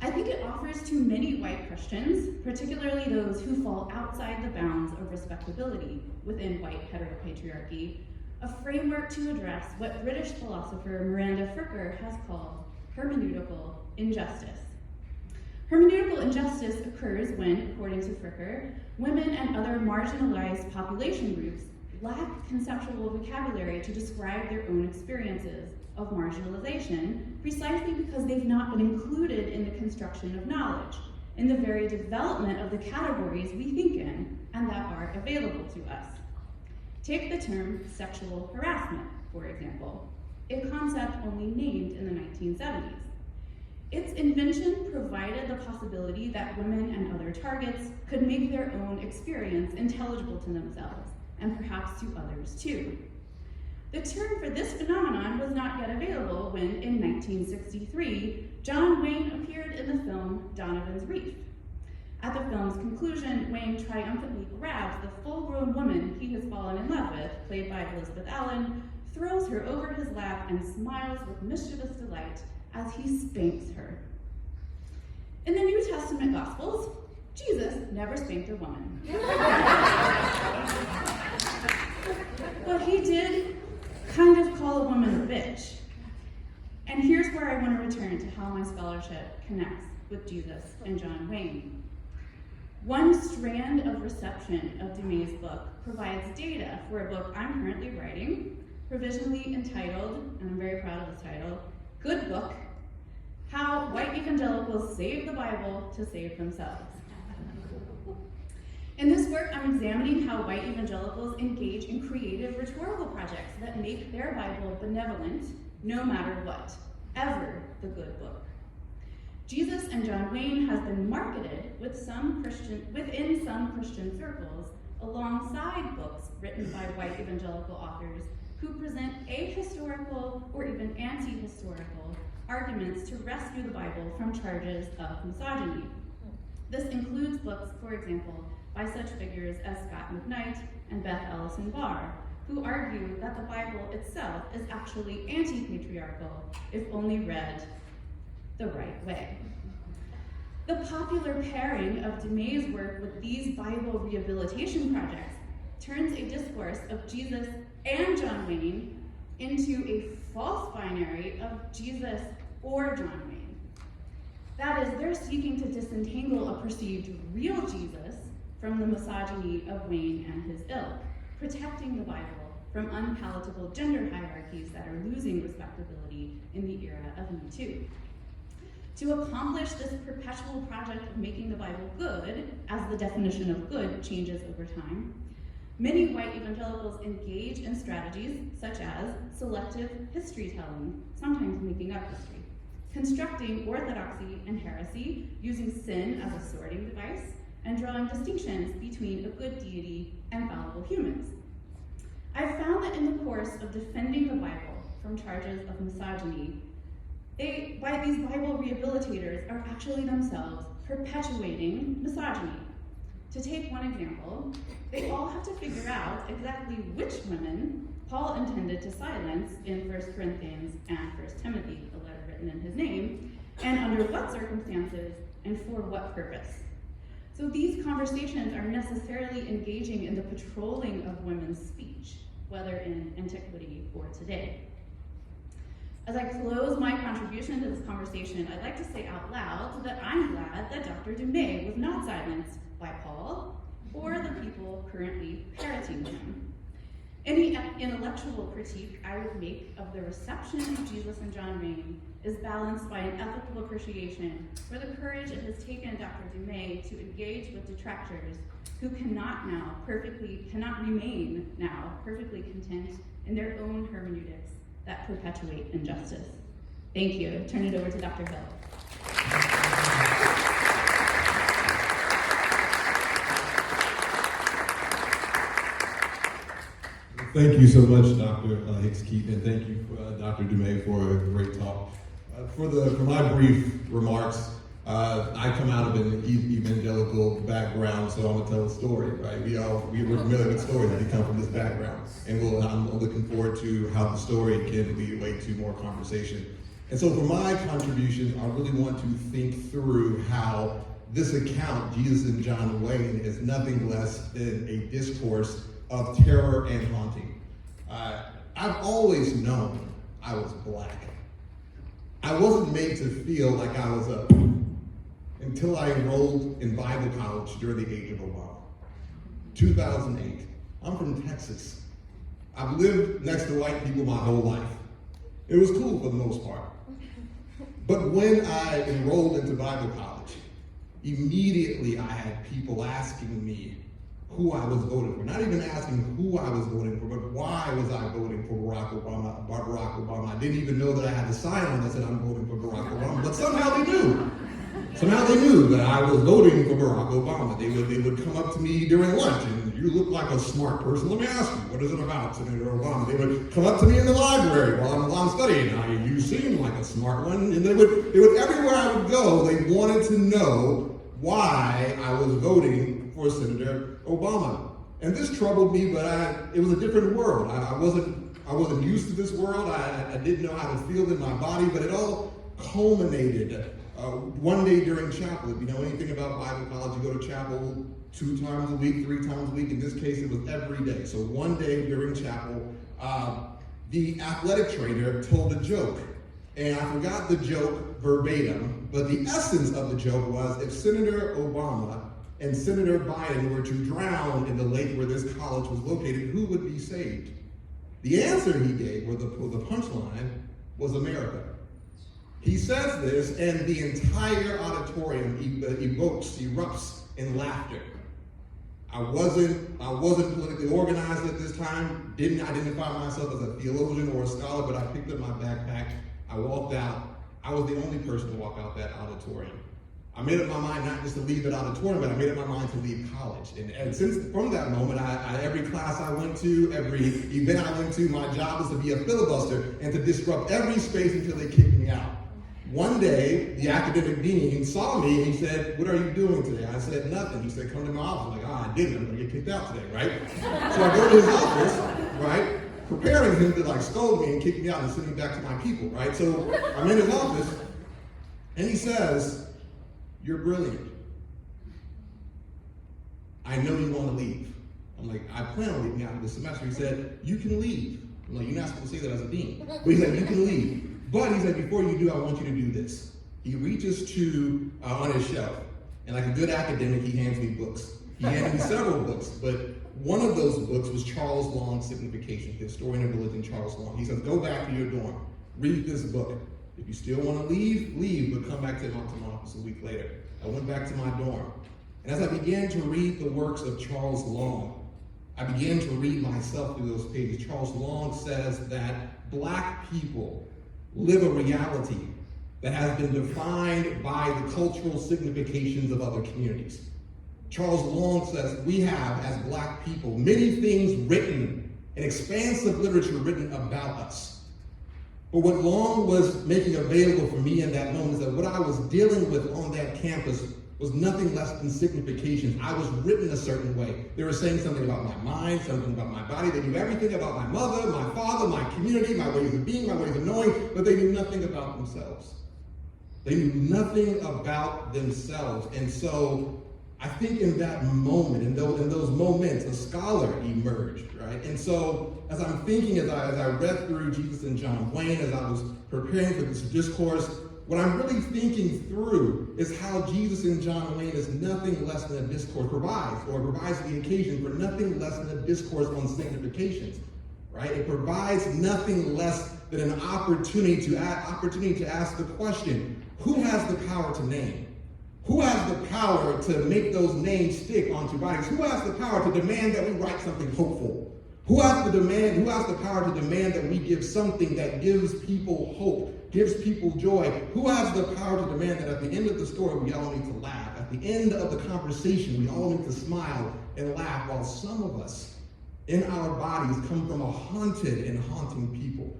I think it offers to many white Christians, particularly those who fall outside the bounds of respectability within white heteropatriarchy, a framework to address what British philosopher Miranda Fricker has called hermeneutical injustice. Hermeneutical injustice occurs when, according to Fricker, women and other marginalized population groups lack conceptual vocabulary to describe their own experiences of marginalization precisely because they've not been included in the construction of knowledge, in the very development of the categories we think in and that are available to us. Take the term sexual harassment, for example, a concept only named in the 1970s. Its invention provided the possibility that women and other targets could make their own experience intelligible to themselves, and perhaps to others too. The term for this phenomenon was not yet available when, in 1963, John Wayne appeared in the film Donovan's Reef. At the film's conclusion, Wayne triumphantly grabs the full-grown woman he has fallen in love with, played by Elizabeth Allen, throws her over his lap, and smiles with mischievous delight as he spanks her. In the New Testament Gospels, Jesus never spanked a woman. But he did kind of call a woman a bitch. And here's where I want to return to how my scholarship connects with Jesus and John Wayne. One strand of reception of Dumais' book provides data for a book I'm currently writing, provisionally entitled, and I'm very proud of this title, Good Book, How White Evangelicals Save the Bible to Save Themselves. In this work, I'm examining how white evangelicals engage in creative rhetorical projects that make their Bible benevolent, no matter what, ever the good book. Jesus and John Wayne has been marketed within some Christian circles alongside books written by white evangelical authors who present ahistorical or even anti-historical arguments to rescue the Bible from charges of misogyny. This includes books, for example, by such figures as Scott McKnight and Beth Allison Barr, who argue that the Bible itself is actually anti-patriarchal if only read the right way. The popular pairing of Dumais' work with these Bible rehabilitation projects turns a discourse of Jesus and John Wayne into a false binary of Jesus or John Wayne. That is, they're seeking to disentangle a perceived real Jesus from the misogyny of Wayne and his ilk, protecting the Bible from unpalatable gender hierarchies that are losing respectability in the era of Me Too. To accomplish this perpetual project of making the Bible good, as the definition of good changes over time, many white evangelicals engage in strategies such as selective history telling, sometimes making up history, constructing orthodoxy and heresy using sin as a sorting device, and drawing distinctions between a good deity and fallible humans. I've found that in the course of defending the Bible from charges of misogyny, these Bible rehabilitators are actually themselves perpetuating misogyny. To take one example, they all have to figure out exactly which women Paul intended to silence in 1 Corinthians and 1 Timothy, a letter written in his name, and under what circumstances and for what purpose. So these conversations are necessarily engaging in the patrolling of women's speech, whether in antiquity or today. As I close my contribution to this conversation, I'd like to say out loud that I'm glad that Dr. Dumais was not silenced by Paul or the people currently parroting him. Any intellectual critique I would make of the reception of Jesus and John Wayne is balanced by an ethical appreciation for the courage it has taken Dr. Dumais to engage with detractors who cannot remain now perfectly content in their own hermeneutics that perpetuate injustice. Thank you. Turn it over to Dr. Hill. Thank you so much, Dr. Hicks-Keeton, and thank you, Dr. Dumais, for a great talk. For my brief remarks, I come out of an evangelical background, so I'm gonna tell a story, right? We're familiar with stories that come from this background, and I'm looking forward to how the story can lead way to more conversation. And so for my contribution, I really want to think through how this account, Jesus and John Wayne, is nothing less than a discourse of terror and haunting. I've always known I was black. I wasn't made to feel like I was until I enrolled in Bible college during the age of Obama. 2008. I'm from Texas. I've lived next to white people my whole life. It was cool for the most part. But when I enrolled into Bible college, immediately I had people asking me who I was voting for. Not even asking who I was voting for, but why was I voting for Barack Obama. I didn't even know that I had a sign on that said I'm voting for Barack Obama, but somehow they knew. Somehow they knew that I was voting for Barack Obama. They would come up to me during lunch, and you look like a smart person. Let me ask you, what is it about, Senator Obama? They would come up to me in the library while I'm studying. Now, you seem like a smart one. And they would everywhere I would go, they wanted to know why I was voting for Senator Obama. And this troubled me, but it was a different world. I wasn't used to this world. I didn't know how to feel in my body, but it all culminated one day during chapel. If you know anything about Bible college, you go to chapel 2 times a week, 3 times a week. In this case, it was every day. So one day during chapel, the athletic trainer told a joke. And I forgot the joke verbatim, but the essence of the joke was, if Senator Obama and Senator Biden were to drown in the lake where this college was located, who would be saved? The answer he gave, or the punchline, was America. He says this, and the entire auditorium erupts in laughter. I wasn't politically organized at this time, didn't identify myself as a theologian or a scholar, but I picked up my backpack, I walked out. I was the only person to walk out that auditorium. I made up my mind not just to leave that auditorium, but I made up my mind to leave college. And since from that moment, every class I went to, every event I went to, my job was to be a filibuster and to disrupt every space until they kicked me out. One day, the academic dean saw me and he said, "What are you doing today?" I said, "Nothing." He said, "Come to my office." I'm like, I didn't. I'm going to get kicked out today, right? So I go to his office, right? Preparing him to scold me and kick me out and send me back to my people, right? So I'm in his office and he says, "You're brilliant. I know you want to leave." I'm like, "I plan on leaving after this semester." He said, "You can leave." I'm like, "You're not supposed to say that as a dean." But he said, "You can leave. But," he said, "before you do, I want you to do this." He reaches to on his shelf, and like a good academic, he hands me books. He handed me several books, but one of those books was Charles Long's Signification, the historian of religion, Charles Long. He says, "Go back to your dorm, read this book. If you still want to leave, but come back to my office a week later." I went back to my dorm. And as I began to read the works of Charles Long, I began to read myself through those pages. Charles Long says that black people live a reality that has been defined by the cultural significations of other communities. Charles Long says we have, as black people, many things written, an expansive literature written about us. But what Long was making available for me in that moment is that what I was dealing with on that campus was nothing less than significations. I was written a certain way. They were saying something about my mind, something about my body. They knew everything about my mother, my father, my community, my ways of being, my ways of knowing, but they knew nothing about themselves. They knew nothing about themselves. And so I think in that moment, in those moments, a scholar emerged, right? And so as I'm thinking, as I read through Jesus and John Wayne, as I was preparing for this discourse, what I'm really thinking through is how Jesus and John Wayne is nothing less than a discourse, provides the occasion for nothing less than a discourse on significations, right? It provides nothing less than an opportunity to ask the question, who has the power to name? Who has the power to make those names stick onto bodies? Who has the power to demand that we write something hopeful? Who has the power to demand that we give something that gives people hope, gives people joy? Who has the power to demand that at the end of the story we all need to laugh? At the end of the conversation we all need to smile and laugh, while some of us in our bodies come from a haunted and haunting people.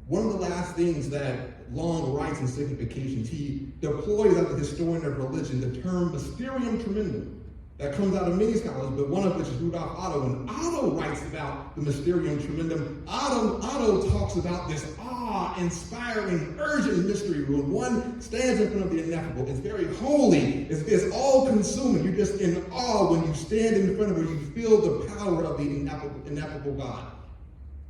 One of the last things that Long writes in Significations, he deploys as a historian of religion the term mysterium tremendum that comes out of many scholars, but one of which is Rudolf Otto. And Otto writes about the mysterium tremendum. Otto talks about this awe-inspiring, urgent mystery when one stands in front of the ineffable. It's very holy. It's all-consuming. You're just in awe when you stand in front of it. You feel the power of the ineffable God.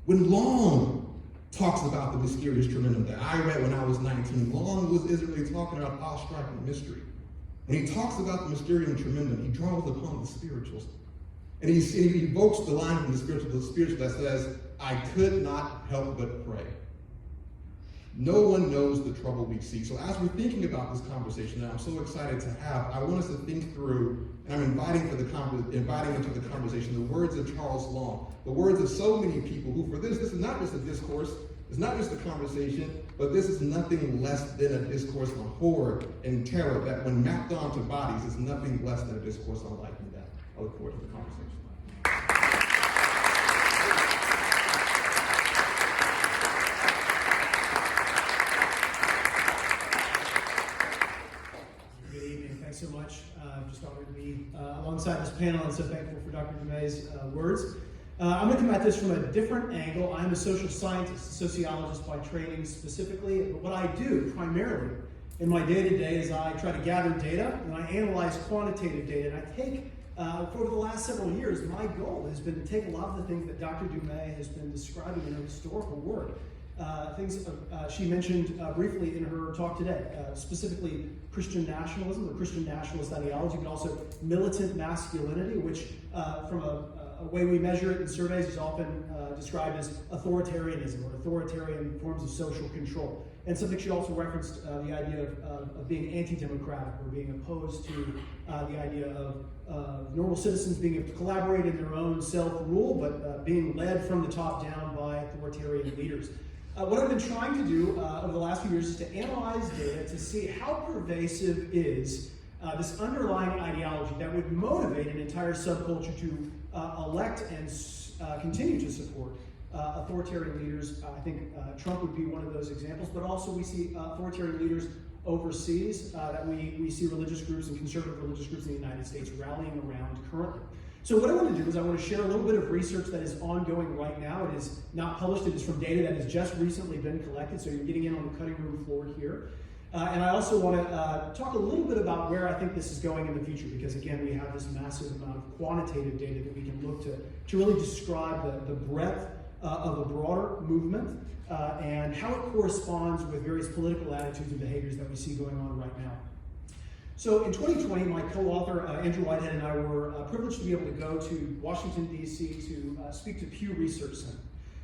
When Long talks about the mysterious tremendum that I read when I was 19, Long was Israel talking about awe-striking mystery. When he talks about the mysterium tremendum, he draws upon the spirituals. And he evokes the line from the spiritual that says, I could not help but pray. No one knows the trouble we see. So as we're thinking about this conversation that I'm so excited to have, I want us to think through, and I'm inviting into the conversation the words of Charles Long, the words of so many people who, for this is not just a discourse, it's not just a conversation, but this is nothing less than a discourse on horror and terror that when mapped onto bodies is nothing less than a discourse on life and death. I look forward to the conversation. So much. Just honored to be alongside this panel, and so thankful for Dr. Dumais' words. I'm going to come at this from a different angle. I'm a social scientist, a sociologist by training specifically, but what I do primarily in my day-to-day is I try to gather data and I analyze quantitative data, and I take, for the last several years, my goal has been to take a lot of the things that Dr. Dumais has been describing in her historical work, things she mentioned briefly in her talk today, specifically Christian nationalism or Christian nationalist ideology, but also militant masculinity, which from a way we measure it in surveys is often described as authoritarianism or authoritarian forms of social control. And something she also referenced the idea of being anti-democratic or being opposed to the idea of normal citizens being able to collaborate in their own self-rule, but being led from the top down by authoritarian leaders. What I've been trying to do over the last few years is to analyze data to see how pervasive is this underlying ideology that would motivate an entire subculture to elect and continue to support authoritarian leaders. I think Trump would be one of those examples, but also we see authoritarian leaders overseas that we see religious groups and conservative religious groups in the United States rallying around currently. So what I want to do is I want to share a little bit of research that is ongoing right now. It is not published. It is from data that has just recently been collected, so you're getting in on the cutting room floor here. And I also want to talk a little bit about where I think this is going in the future, because again, we have this massive amount of quantitative data that we can look to really describe the breadth of a broader movement and how it corresponds with various political attitudes and behaviors that we see going on right now. So in 2020, my co-author, Andrew Whitehead, and I were privileged to be able to go to Washington, D.C. to speak to Pew Research Center.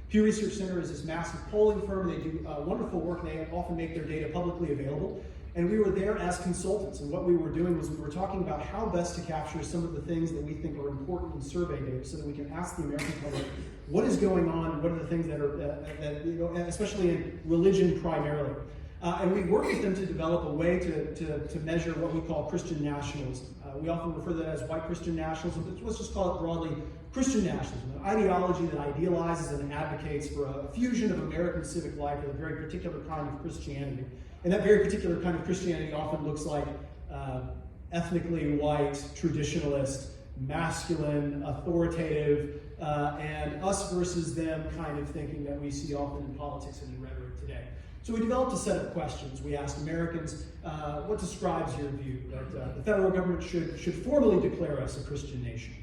Pew Research Center is this massive polling firm. They do wonderful work, and they often make their data publicly available. And we were there as consultants, and what we were doing was we were talking about how best to capture some of the things that we think are important in survey data so that we can ask the American public what is going on, what are the things that are, especially in religion primarily. And we work with them to develop a way to measure what we call Christian nationalism. We often refer to that as white Christian nationalism, but let's just call it broadly Christian nationalism, an ideology that idealizes and advocates for a fusion of American civic life with a very particular kind of Christianity. And that very particular kind of Christianity often looks like ethnically white, traditionalist, masculine, authoritative, and us versus them kind of thinking that we see often in politics and in rhetoric today. So we developed a set of questions. We asked Americans, what describes your view? That the federal government should formally declare us a Christian nation.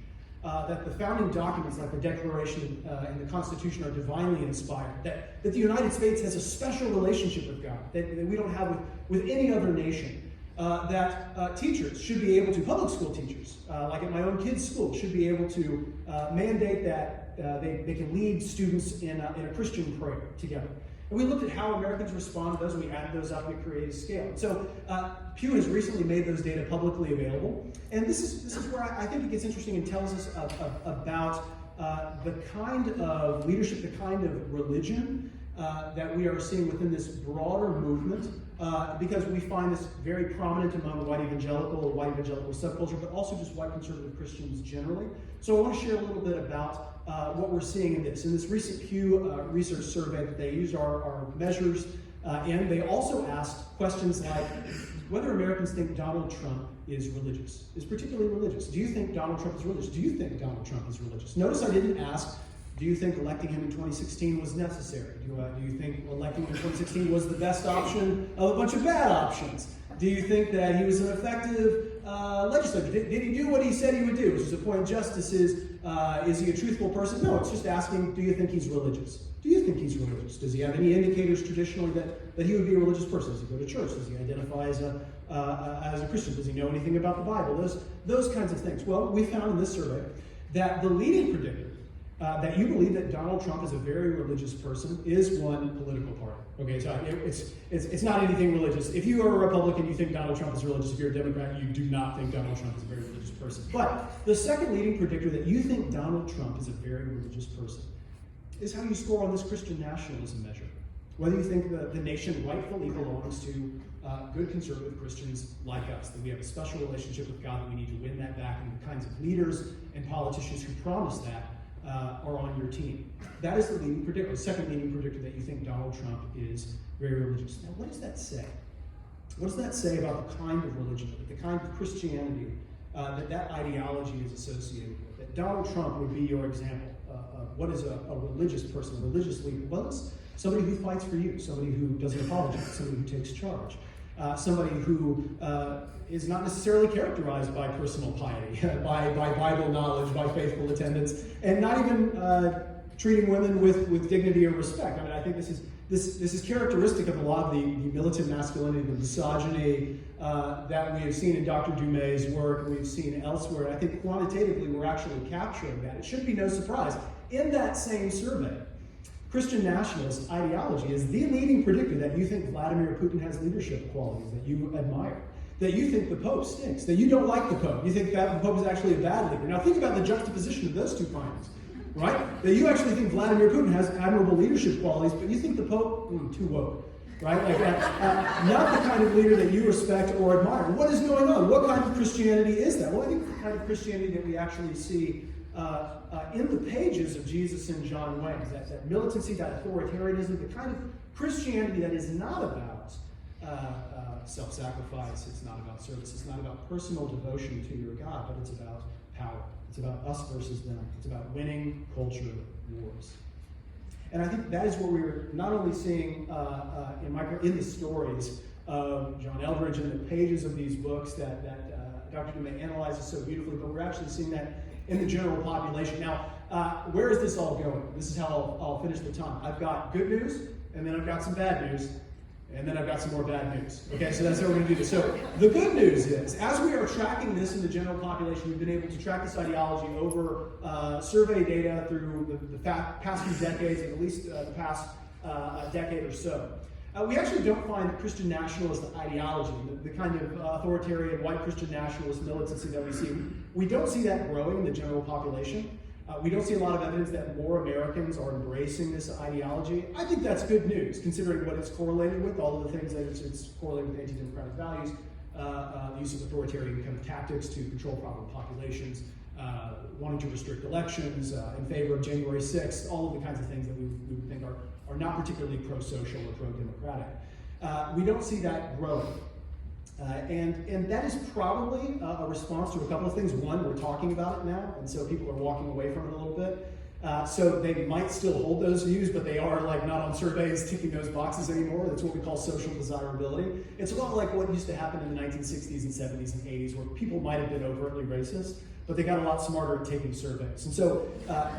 That the founding documents like the Declaration and the Constitution are divinely inspired. That the United States has a special relationship with God that we don't have with any other nation. That teachers should be able to, public school teachers, like at my own kids' school, should be able to mandate that they can lead students in a Christian prayer together. And we looked at how Americans respond to those, and we added those up and created a scale. So Pew has recently made those data publicly available. And this is where I think it gets interesting and tells us about the kind of leadership, the kind of religion that we are seeing within this broader movement, because we find this very prominent among white evangelical subculture, but also just white conservative Christians generally. So I want to share a little bit about what we're seeing in this. In this recent Pew research survey that they used our measures, and they also asked questions like whether Americans think Donald Trump is particularly religious. Do you think Donald Trump is religious? Do you think Donald Trump is religious? Notice I didn't ask, do you think electing him in 2016 was necessary? Do you think electing him in 2016 was the best option of a bunch of bad options? Do you think that he was an effective legislator? Did he do what he said he would do, which is appoint justices? Is he a truthful person? No, it's just asking, do you think he's religious? think he's religious? Does he have any indicators traditionally that he would be a religious person? Does he go to church? Does he identify as a Christian? Does he know anything about the Bible? Those kinds of things. Well, we found in this survey that the leading predictor that you believe that Donald Trump is a very religious person is one political party. Okay, so it's not anything religious. If you are a Republican, you think Donald Trump is religious. If you're a Democrat, you do not think Donald Trump is a very religious person. But the second leading predictor that you think Donald Trump is a very religious person is how you score on this Christian nationalism measure. Whether you think the nation rightfully belongs to good conservative Christians like us, that we have a special relationship with God, that we need to win that back, and the kinds of leaders and politicians who promise that are on your team. That is the leading predictor, the second leading predictor that you think Donald Trump is very religious. Now, what does that say? What does that say about the kind of religion, the kind of Christianity that ideology is associated with? That Donald Trump would be your example of what is a religious person, a religious leader? Well, it's somebody who fights for you, somebody who doesn't apologize, somebody who takes charge, somebody who is not necessarily characterized by personal piety, by Bible knowledge, by faithful attendance, and not even treating women with dignity or respect. I mean, I think this is characteristic of a lot of the militant masculinity, the misogyny that we have seen in Dr. Dumais' work, and we've seen elsewhere. And I think quantitatively we're actually capturing that. It should be no surprise. In that same survey, Christian nationalist ideology is the leading predictor that you think Vladimir Putin has leadership qualities that you admire, that you think the Pope stinks, that you don't like the Pope, you think that the Pope is actually a bad leader. Now think about the juxtaposition of those two findings, right? That you actually think Vladimir Putin has admirable leadership qualities, but you think the Pope, too woke, right? Like not the kind of leader that you respect or admire. What is going on? What kind of Christianity is that? Well, I think the kind of Christianity that we actually see in the pages of Jesus and John Wayne, that militancy, that authoritarianism, the kind of Christianity that is not about self-sacrifice, it's not about service, it's not about personal devotion to your God, but it's about power. It's about us versus them. It's about winning culture wars. And I think that is what we're not only seeing in the stories of John Eldridge and the pages of these books that Dr. Dumais analyzes so beautifully, but we're actually seeing that in the general population. Now, where is this all going? This is how I'll finish the time. I've got good news, and then I've got some bad news, and then I've got some more bad news. Okay, so that's how we're going to do this. So the good news is, as we are tracking this in the general population, we've been able to track this ideology over survey data through the past few decades, at least the past decade or so. We actually don't find the Christian nationalist ideology, the kind of authoritarian white Christian nationalist militancy that we see. We don't see that growing in the general population. We don't see a lot of evidence that more Americans are embracing this ideology. I think that's good news, considering what it's correlated with, all of the things that it's correlated with anti-democratic values, the use of authoritarian kind of tactics to control problem populations, wanting to restrict elections in favor of January 6th, all of the kinds of things that we would think are not particularly pro-social or pro-democratic. We don't see that growing. And that is probably a response to a couple of things. One, we're talking about it now, and so people are walking away from it a little bit. So they might still hold those views, but they are like not on surveys ticking those boxes anymore. That's what we call social desirability. It's a lot like what used to happen in the 1960s and 70s and 80s, where people might have been overtly racist, but they got a lot smarter at taking surveys. And so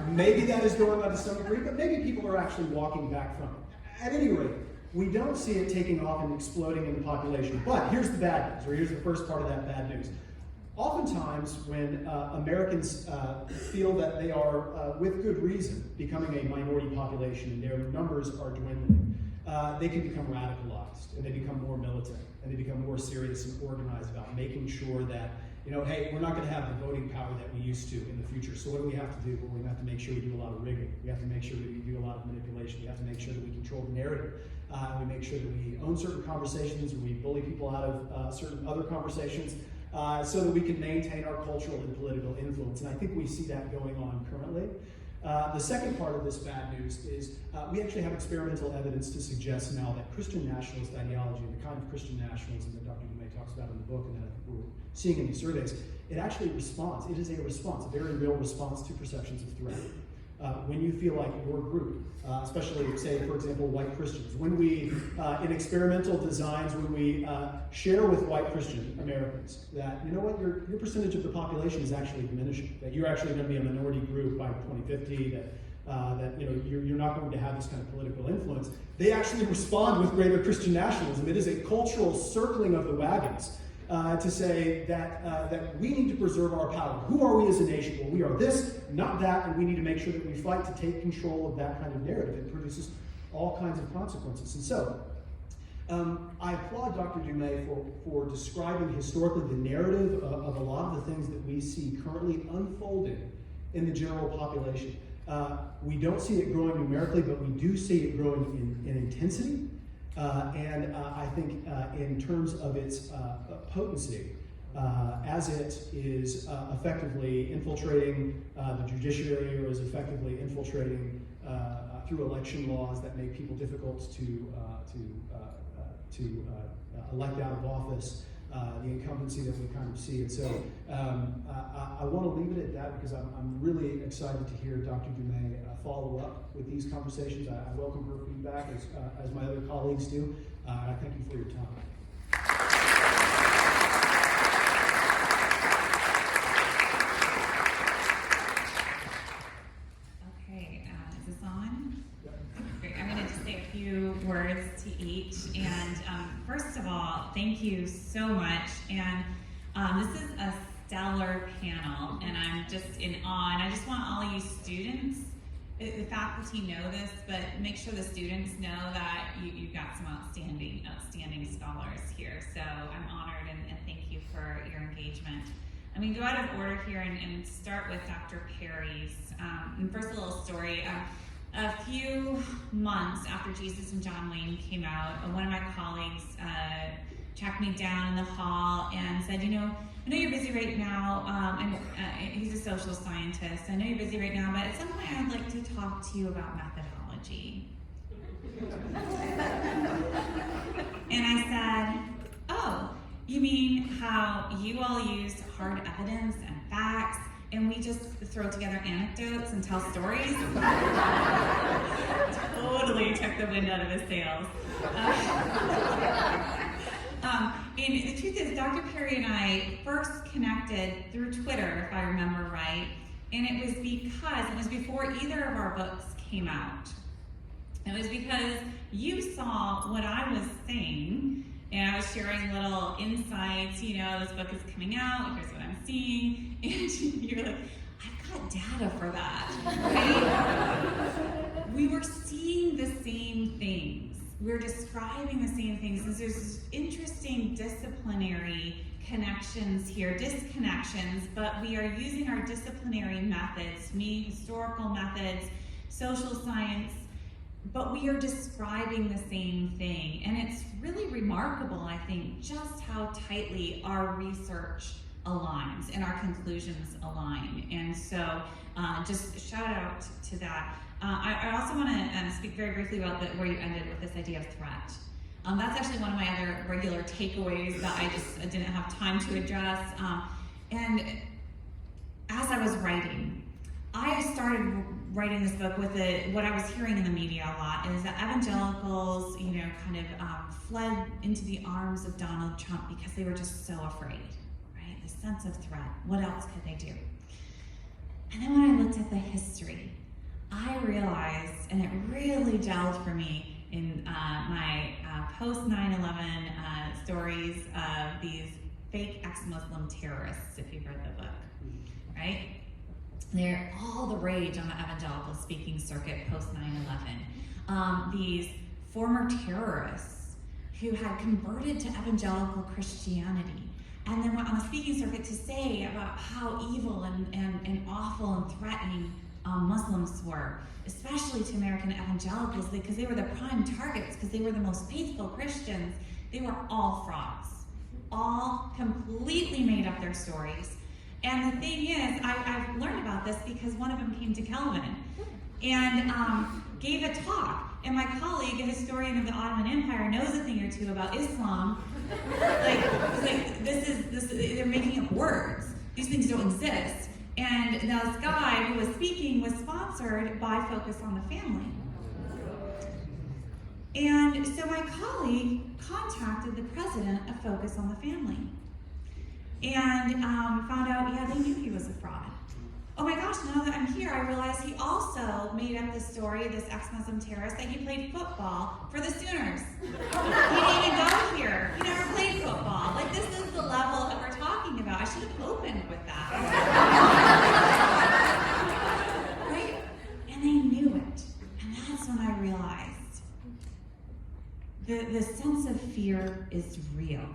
maybe that is going on to some degree, but maybe people are actually walking back from it. At any rate, we don't see it taking off and exploding in the population. But here's the bad news, or here's the first part of that bad news. Oftentimes, when Americans feel that they are, with good reason, becoming a minority population and their numbers are dwindling, they can become radicalized, and they become more militant, and they become more serious and organized about making sure that, hey, we're not going to have the voting power that we used to in the future. So what do we have to do? Well, we have to make sure we do a lot of rigging. We have to make sure that we do a lot of manipulation. We have to make sure that we control the narrative. We make sure that we own certain conversations, and we bully people out of certain other conversations, so that we can maintain our cultural and political influence. And I think we see that going on currently. The second part of this bad news is we actually have experimental evidence to suggest now that Christian nationalist ideology, the kind of Christian nationalism that Dr. Dumais talks about in the book and that we're seeing in these surveys, it actually responds. It is a response, a very real response to perceptions of threat. When you feel like your group, especially, say, for example, white Christians, when we, in experimental designs, when we share with white Christian Americans that, you know what, your percentage of the population is actually diminishing, that you're actually going to be a minority group by 2050, that you're not going to have this kind of political influence. They actually respond with greater Christian nationalism. It is a cultural circling of the wagons to say that we need to preserve our power. Who are we as a nation? Well, we are this, not that, and we need to make sure that we fight to take control of that kind of narrative. It produces all kinds of consequences. And so, I applaud Dr. Dumais for describing historically the narrative of a lot of the things that we see currently unfolding in the general population. We don't see it growing numerically, but we do see it growing in intensity. And I think in terms of its potency, as it is effectively infiltrating the judiciary, or is effectively infiltrating through election laws that make people difficult to elect out of office, the incumbency that we kind of see. And so I want to leave it at that, because I'm really excited to hear Dr. Dumais follow up with these conversations. I welcome her feedback as my other colleagues do. I thank you for your time. Okay, is this on? Great. I'm going to just say a few words to each. And first of all, thank you so much. And this is a stellar panel, and I'm just in awe. And I just want all you students, the faculty know this, but make sure the students know that you've got some outstanding scholars here. So I'm honored, and thank you for your engagement. I'm going to go out of order here and start with Dr. Perry's. And first, a little story. A few months after Jesus and John Wayne came out, one of my colleagues tracked me down in the hall and said, I know you're busy right now, and he's a social scientist. I know you're busy right now, but at some point I'd like to talk to you about methodology. And I said, oh, you mean how you all use hard evidence and facts, and we just throw together anecdotes and tell stories? Totally took the wind out of his sails. And the truth is, Dr. Perry and I first connected through Twitter, if I remember right, and it was before either of our books came out. It was because you saw what I was saying, and I was sharing little insights, this book is coming out, here's what I'm seeing, and you're like, I've got data for that, right? We were seeing the same things. We're describing the same things. And there's interesting disciplinary connections here, disconnections, but we are using our disciplinary methods, meaning historical methods, social science, but we are describing the same thing. And it's really remarkable, I think, just how tightly our research aligns and our conclusions align. And so just shout out to that. I also want to speak very briefly about where you ended with this idea of threat. That's actually one of my other regular takeaways that I just didn't have time to address. And as I was writing, I started writing this book with what I was hearing in the media a lot is that evangelicals, kind of fled into the arms of Donald Trump because they were just so afraid, right? The sense of threat. What else could they do? And then when I looked at the history, I realized, and it really gelled for me in my post 9/11 stories of these fake ex-Muslim terrorists, if you've read the book, right? They're all the rage on the evangelical speaking circuit post 9/11. These former terrorists who had converted to evangelical Christianity and then went on the speaking circuit to say about how evil and awful and threatening Muslims were, especially to American evangelicals, because they were the prime targets, because they were the most faithful Christians. They were all frauds, all completely made up their stories. And the thing is, I've learned about this because one of them came to Kelvin and gave a talk. And my colleague, a historian of the Ottoman Empire, knows a thing or two about Islam. They're making up words. These things don't exist. And this guy who was speaking was sponsored by Focus on the Family. And so my colleague contacted the president of Focus on the Family and found out, they knew he was a fraud. oh my gosh, now that I'm here, I realize he also made up this story, this ex-Muslim terrorist, that he played football for the Sooners. He didn't even go here. He never played football. Like, this is the level that we're talking about. I should have opened with that. Right? And they knew it. And that's when I realized the sense of fear is real.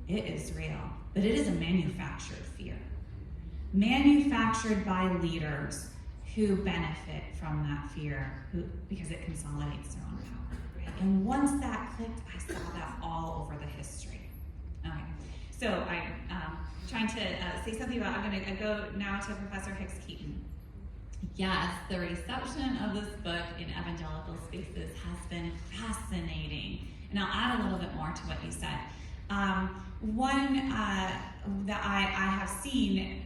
It is real. But it is a manufactured fear. Manufactured by leaders who benefit from that fear because it consolidates their own power. Right? And once that clicked, I saw that all over the history. Okay, so I'm trying to say something about, I'm going to go now to Professor Hicks-Keeton. Yes, the reception of this book in evangelical spaces has been fascinating. And I'll add a little bit more to what you said. One that I have seen,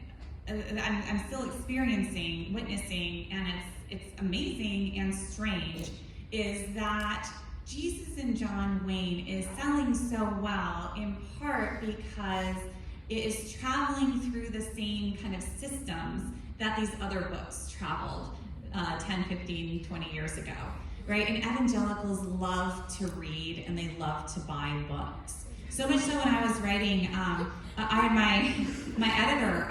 I'm still experiencing, witnessing, and it's amazing and strange, is that Jesus in John Wayne is selling so well in part because it is traveling through the same kind of systems that these other books traveled 10, 15, 20 years ago, right? And evangelicals love to read and they love to buy books. So much so when I was writing, my editor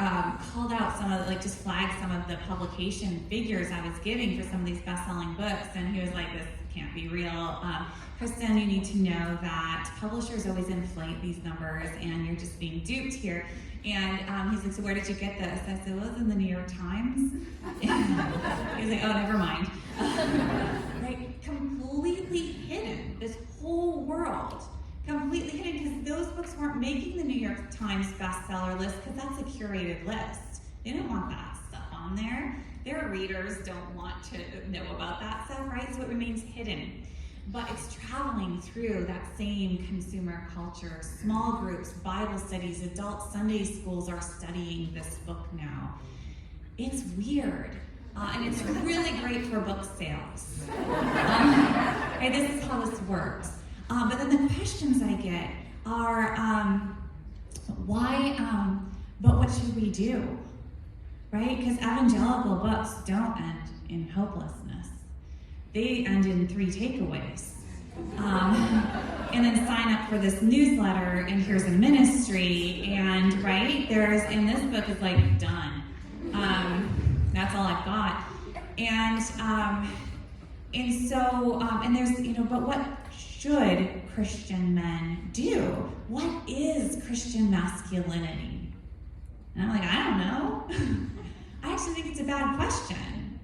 called out some of, just flagged some of the publication figures I was giving for some of these best-selling books, and he was like, this can't be real. Kristin, you need to know that publishers always inflate these numbers and you're just being duped here. And he's like, so where did you get this? I said, well, it was in the New York Times. He's like, oh, never mind. Like, completely hidden, this whole world. Completely hidden, because those books weren't making the New York Times bestseller list, because that's a curated list. They don't want that stuff on there. Their readers don't want to know about that stuff, right? So it remains hidden. But it's traveling through that same consumer culture. Small groups, Bible studies, adult Sunday schools are studying this book now. It's weird. And it's really great for book sales. Okay, this is how this works. But then the questions I get are, why, but what should we do? Right? Because evangelical books don't end in hopelessness. They end in 3 takeaways. And then sign up for this newsletter, and here's a ministry, and right, in this book is like, done. That's all I've got. And so, there's, but what should Christian men do? What is Christian masculinity? And I'm like, I don't know. I actually think it's a bad question,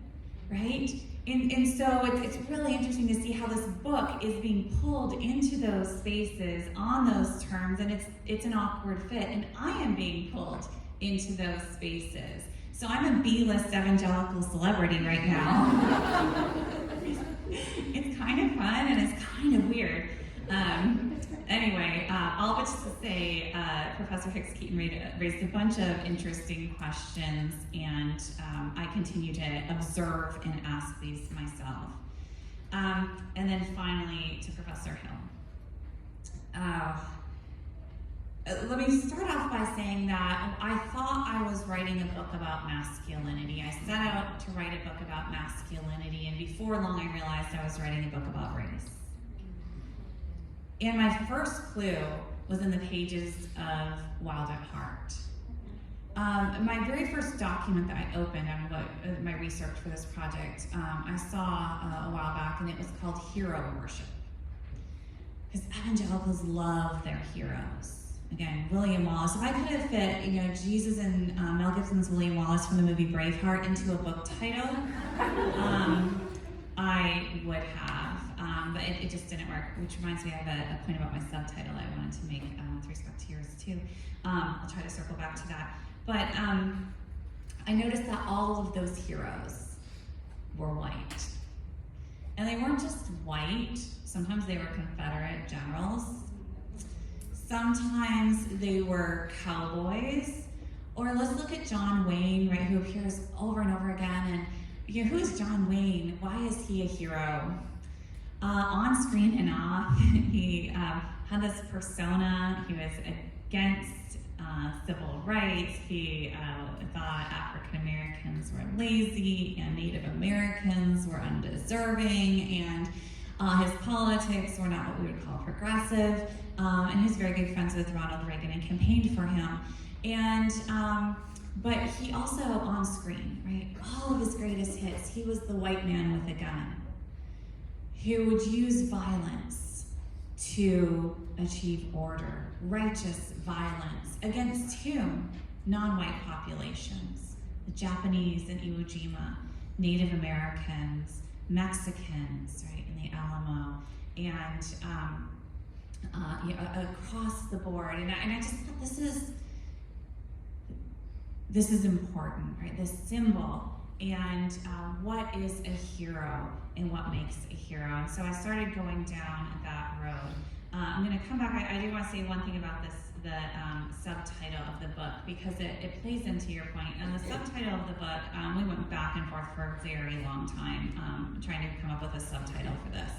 right? And so it's really interesting to see how this book is being pulled into those spaces on those terms, and it's an awkward fit, and I am being pulled into those spaces. So I'm a B-list evangelical celebrity right now. It's kind of fun and it's kind of weird. Anyway, all of which to say, Professor Hicks-Keeton raised a bunch of interesting questions, and I continue to observe and ask these myself. And then finally to Professor Hill. Let me start off by saying that I thought I was writing a book about masculinity. I set out to write a book about masculinity, and before long I realized I was writing a book about race. And my first clue was in the pages of Wild at Heart. My very first document that I opened on my research for this project, I saw a while back, and it was called Hero Worship. Because evangelicals love their heroes. Again, William Wallace. If I could have fit, Jesus and Mel Gibson's William Wallace from the movie Braveheart into a book title, I would have. But it just didn't work, which reminds me, I have a point about my subtitle I wanted to make with respect to yours too. I'll try to circle back to that. But I noticed that all of those heroes were white. And they weren't just white. Sometimes they were Confederate generals. Sometimes they were cowboys. Or let's look at John Wayne, right, who appears over and over again. And who is John Wayne? Why is he a hero? On screen and off, he had this persona. He was against civil rights. He thought African Americans were lazy and Native Americans were undeserving, and his politics were not what we would call progressive. And he was very good friends with Ronald Reagan and campaigned for him. And but he also, on screen, right, all of his greatest hits, he was the white man with a gun who would use violence to achieve order, righteous violence against whom? Non-white populations, the Japanese in Iwo Jima, Native Americans, Mexicans, right, in the Alamo, and across the board. And I just thought this is important, right? This symbol, and what is a hero and what makes a hero. And so I started going down that road. I'm going to come back. I do want to say one thing about the subtitle of the book, because it plays into your point. And the subtitle of the book, we went back and forth for a very long time trying to come up with a subtitle for this.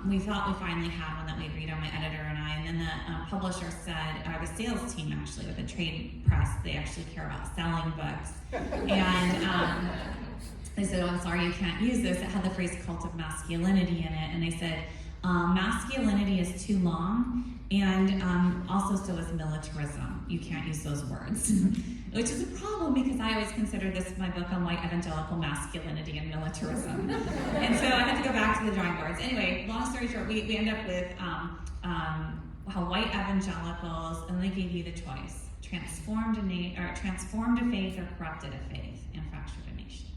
We thought we finally had one that we'd read on, my editor and I, and then the publisher said, the sales team actually with the trade press, they actually care about selling books. And they said, oh, I'm sorry, you can't use this. It had the phrase cult of masculinity in it. And they said, masculinity is too long, and also so is militarism. You can't use those words, which is a problem because I always consider this my book on white evangelical masculinity and militarism. And so I had to go back to the drawing boards. Anyway, long story short, we end up with how white evangelicals, and they gave you the choice: transformed a faith or corrupted a faith and fractured a nation.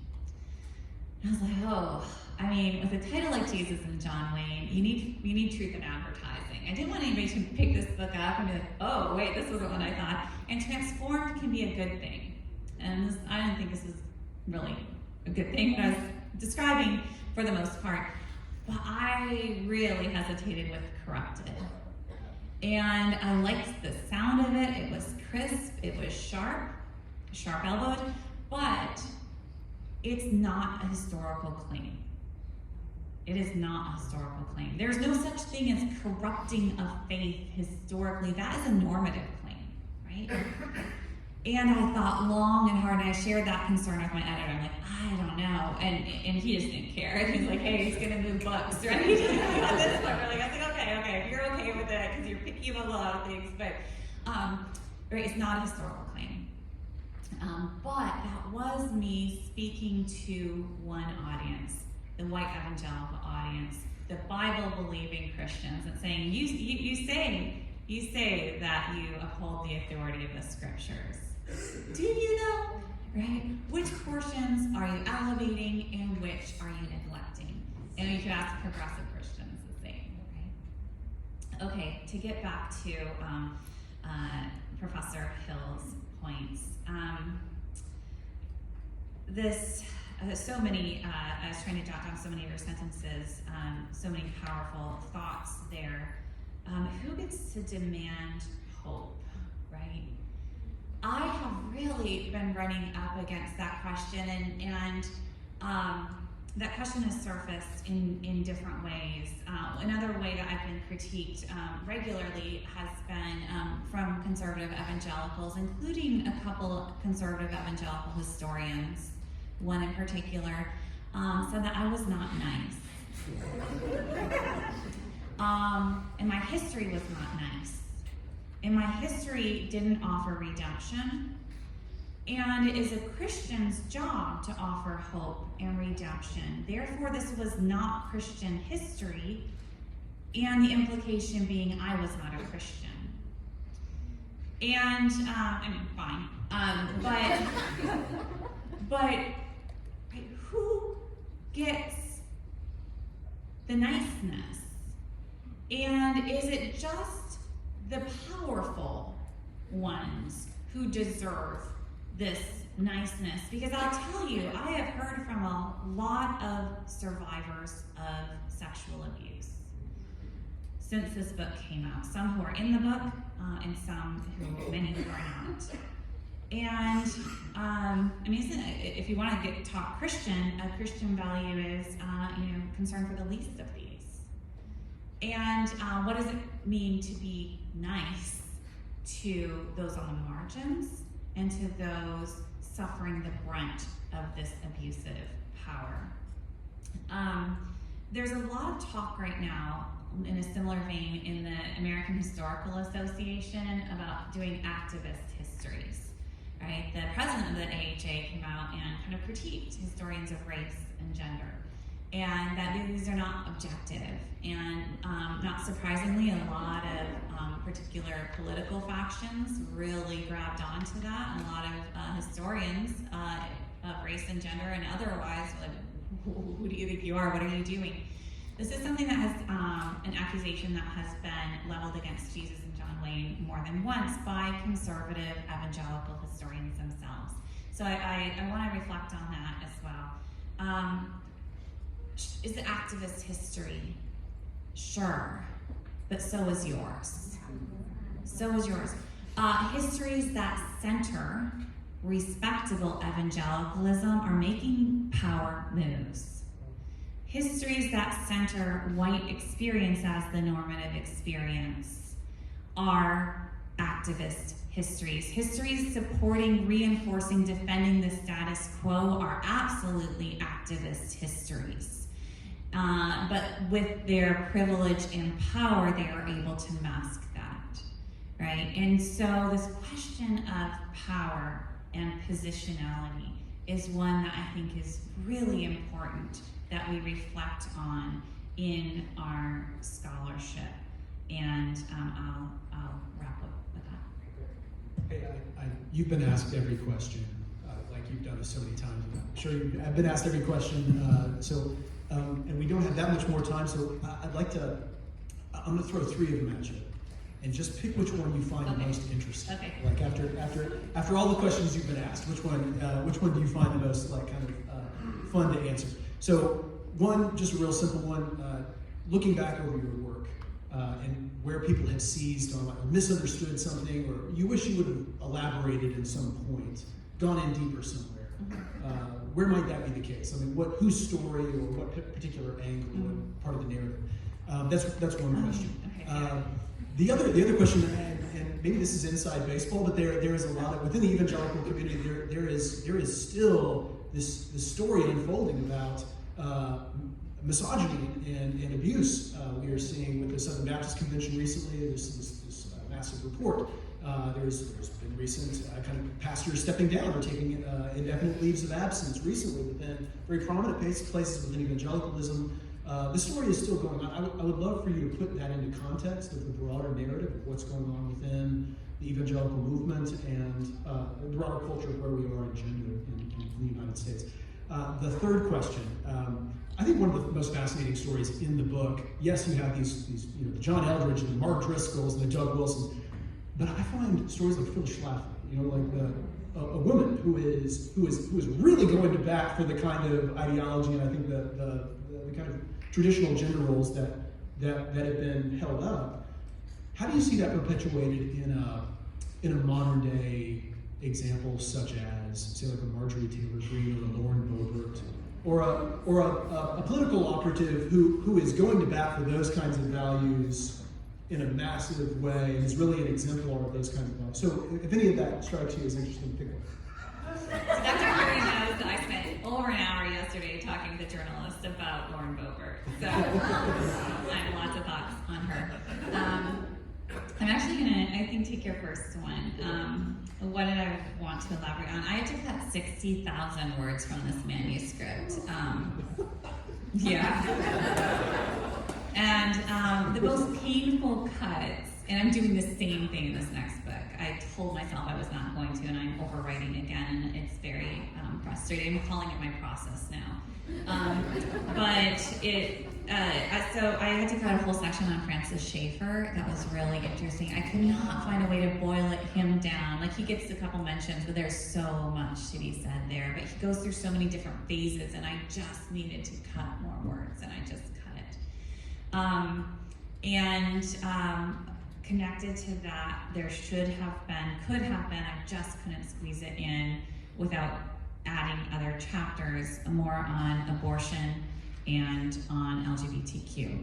And I was like, oh, I mean, with a title like Jesus and John Wayne, you need truth in advertising. I didn't want anybody to pick this book up and be like, oh, wait, this wasn't what I thought. And transformed can be a good thing. And I didn't think this was really a good thing, but I was describing for the most part. But I really hesitated with corrupted. And I liked the sound of it. It was crisp, it was sharp-elbowed, but it's not a historical claim. It is not a historical claim. There's no such thing as corrupting of faith historically. That is a normative claim, right? And I thought long and hard, and I shared that concern with my editor. I'm like, I don't know. And he just didn't care. He's like, hey, he's gonna move books, right? At this point, we're like, I was like, okay, if you're okay with it, because you're picky about a lot of things, but right, it's not a historical claim. But that was me speaking to one audience, the white evangelical audience, the Bible-believing Christians, and saying, you say that you uphold the authority of the scriptures. Do you know, right? Which portions are you elevating and which are you neglecting? And you could ask progressive Christians the same, right? Okay, to get back to Professor Hill's points. So many, I was trying to jot down so many of your sentences, so many powerful thoughts there. Who gets to demand hope, right? I have really been running up against that question, and that question has surfaced in different ways. Another way that I've been critiqued regularly has been from conservative evangelicals, including a couple conservative evangelical historians. One in particular said that I was not nice. And my history was not nice. And my history didn't offer redemption. And it is a Christian's job to offer hope and redemption. Therefore, this was not Christian history, and the implication being I was not a Christian. And, I mean, fine. But who gets the niceness? And is it just the powerful ones who deserve this niceness? Because I'll tell you, I have heard from a lot of survivors of sexual abuse since this book came out. Some who are in the book, and many who are not. And I mean, if you want to talk Christian, a Christian value is concern for the least of these. And what does it mean to be nice to those on the margins and to those suffering the brunt of this abusive power. There's a lot of talk right now in a similar vein in the American Historical Association about doing activist histories, right? The president of the AHA came out and kind of critiqued historians of race and gender, and that these are not objective. And not surprisingly, a lot of particular political factions really grabbed onto that, and a lot of historians of race and gender and otherwise, like, who do you think you are? What are you doing? This is something that has an accusation that has been leveled against Jesus and John Wayne more than once by conservative evangelical historians themselves. So I want to reflect on that as well. Is it activist history? Sure, but so is yours. So is yours. Histories that center respectable evangelicalism are making power moves. Histories that center white experience as the normative experience are activist histories. Histories supporting, reinforcing, defending the status quo are absolutely activist histories. But with their privilege and power, they are able to mask that, right? And so this question of power and positionality is one that I think is really important that we reflect on in our scholarship. And I'll wrap up with that. Hey, you've been asked every question, like you've done so many times. I'm sure I've been asked every question. And we don't have that much more time, so I'm going to throw three of them at you. And just pick which one you find the most interesting. Okay. Like after all the questions you've been asked, which one do you find the most kind of fun to answer? So one, just a real simple one, looking back over your work and where people have seized on, or misunderstood something, or you wish you would have elaborated in some point, gone in deeper somewhere. Where might that be the case? I mean, whose story or what particular angle, what part of the narrative? That's one question. Okay. The other question, and maybe this is inside baseball, but there is a lot of, within the evangelical community, there is still this story unfolding about misogyny and abuse. We are seeing with the Southern Baptist Convention recently, this massive report. There's been recent kind of pastors stepping down or taking indefinite leaves of absence recently within very prominent places within evangelicalism. The story is still going on. I would love for you to put that into context of the broader narrative of what's going on within the evangelical movement and the broader culture of where we are in gender in the United States. The third question, I think one of the most fascinating stories in the book, yes, you have these the John Eldridge and the Mark Driscolls and the Doug Wilsons, but I find stories like Phyllis Schlafly, like a woman who is really going to bat for the kind of ideology and I think the kind of traditional gender roles that have been held up. How do you see that perpetuated in a modern day example such as, say, like a Marjorie Taylor Greene or a Lauren Boebert, or a political operative who is going to bat for those kinds of values in a massive way and is really an exemplar of those kinds of values? So if any of that strikes you as interesting, pick one. So Dr. Perry knows that I spent over an hour yesterday talking to journalists about Lauren Boebert. So I have lots of thoughts on her. I'm actually going to, I think, take your first one. What did I want to elaborate on? I took out 60,000 words from this manuscript. And the most painful cuts, and I'm doing the same thing in this next book. I told myself I was not going to, and I'm overwriting again, and it's very frustrating. I'm calling it my process now. So I had to cut a whole section on Francis Schaeffer. That was really interesting. I could not find a way to boil him down. Like, he gets a couple mentions, but there's so much to be said there. But he goes through so many different phases, and I just needed to cut more words, and I just cut it. Connected to that, there could have been, I just couldn't squeeze it in without adding other chapters, more on abortion and on LGBTQ.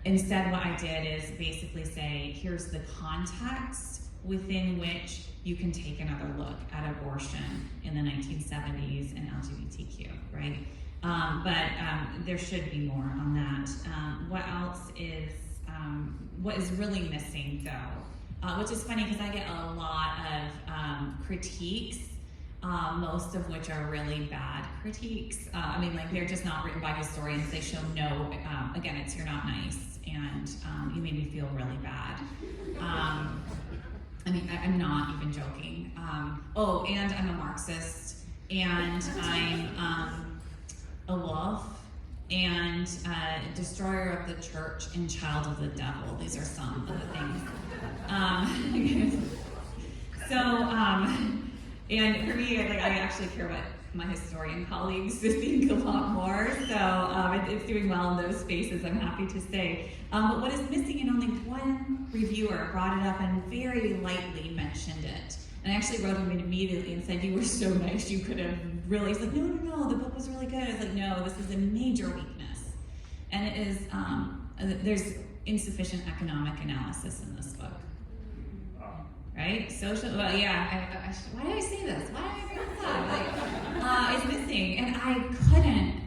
Instead, what I did is basically say, here's the context within which you can take another look at abortion in the 1970s and LGBTQ, right? But there should be more on that. What is really missing though, which is funny because I get a lot of critiques, most of which are really bad critiques. They're just not written by historians. They show no, again, it's you're not nice, and you made me feel really bad. I'm not even joking. And I'm a Marxist, and I'm a wolf, and destroyer of the church, and child of the devil. These are some of the things. And for me, I actually care what my historian colleagues think a lot more. So it's doing well in those spaces, I'm happy to say. But what is missing, and only one reviewer brought it up and very lightly mentioned it. And I actually wrote him immediately and said, "You were so nice, you could have really." He's like, no, the book was really good. I was like, no, this is a major weakness. And it is, there's insufficient economic analysis in this book. Right? Social, well, yeah, why did I say this? Why did I bring this up? It's missing. And I couldn't,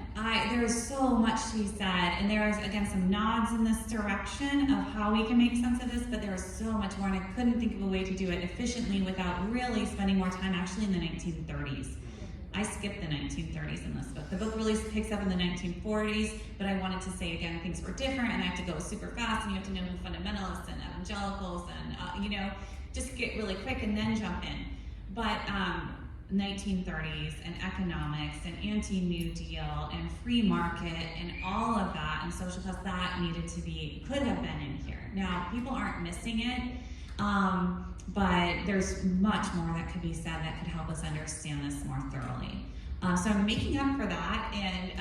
there's so much to be said. And there's, again, some nods in this direction of how we can make sense of this, but there is so much more, and I couldn't think of a way to do it efficiently without really spending more time actually in the 1930s. I skipped the 1930s in this book. The book really picks up in the 1940s, but I wanted to say, again, things were different, and I have to go super fast, and you have to know who fundamentalists and evangelicals and, just get really quick and then jump in. But 1930s and economics and anti-New Deal and free market and all of that and social class, that could have been in here. Now, people aren't missing it, but there's much more that could be said that could help us understand this more thoroughly. So I'm making up for that, and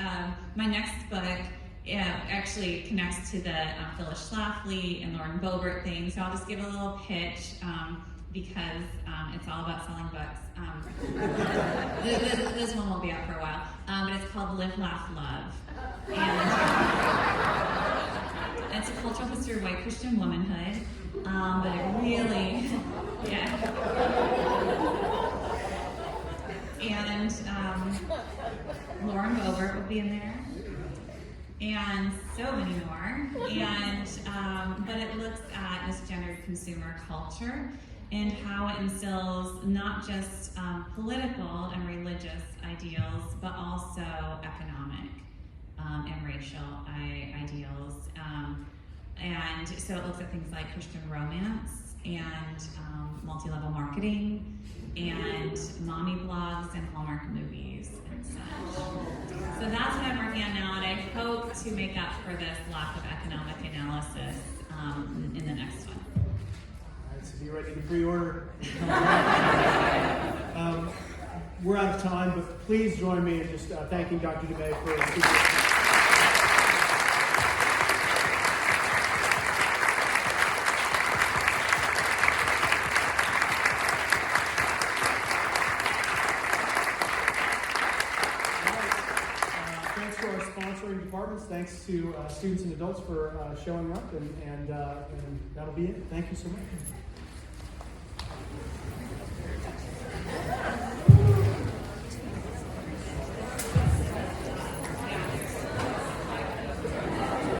my next book actually connects to the Phyllis Schlafly and Lauren Boebert thing, so I'll just give a little pitch because it's all about selling books. This one won't be out for a while, but it's called Live, Laugh, Love. And it's a cultural history of white Christian womanhood, but it really, And Lauren Boebert will be in there, and so many more. But it looks at this gendered consumer culture and how it instills not just political and religious ideals, but also economic and racial ideals. And so it looks at things like Christian romance and multi-level marketing and mommy blogs and Hallmark movies and such. So that's what I'm working on now, and I hope to make up for this lack of economic analysis in the next one. All right, so be ready to pre-order. We're out of time, but please join me in just thanking Dr. DeMay for speaking. Departments. Thanks to students and adults for showing up, and that'll be it. Thank you so much.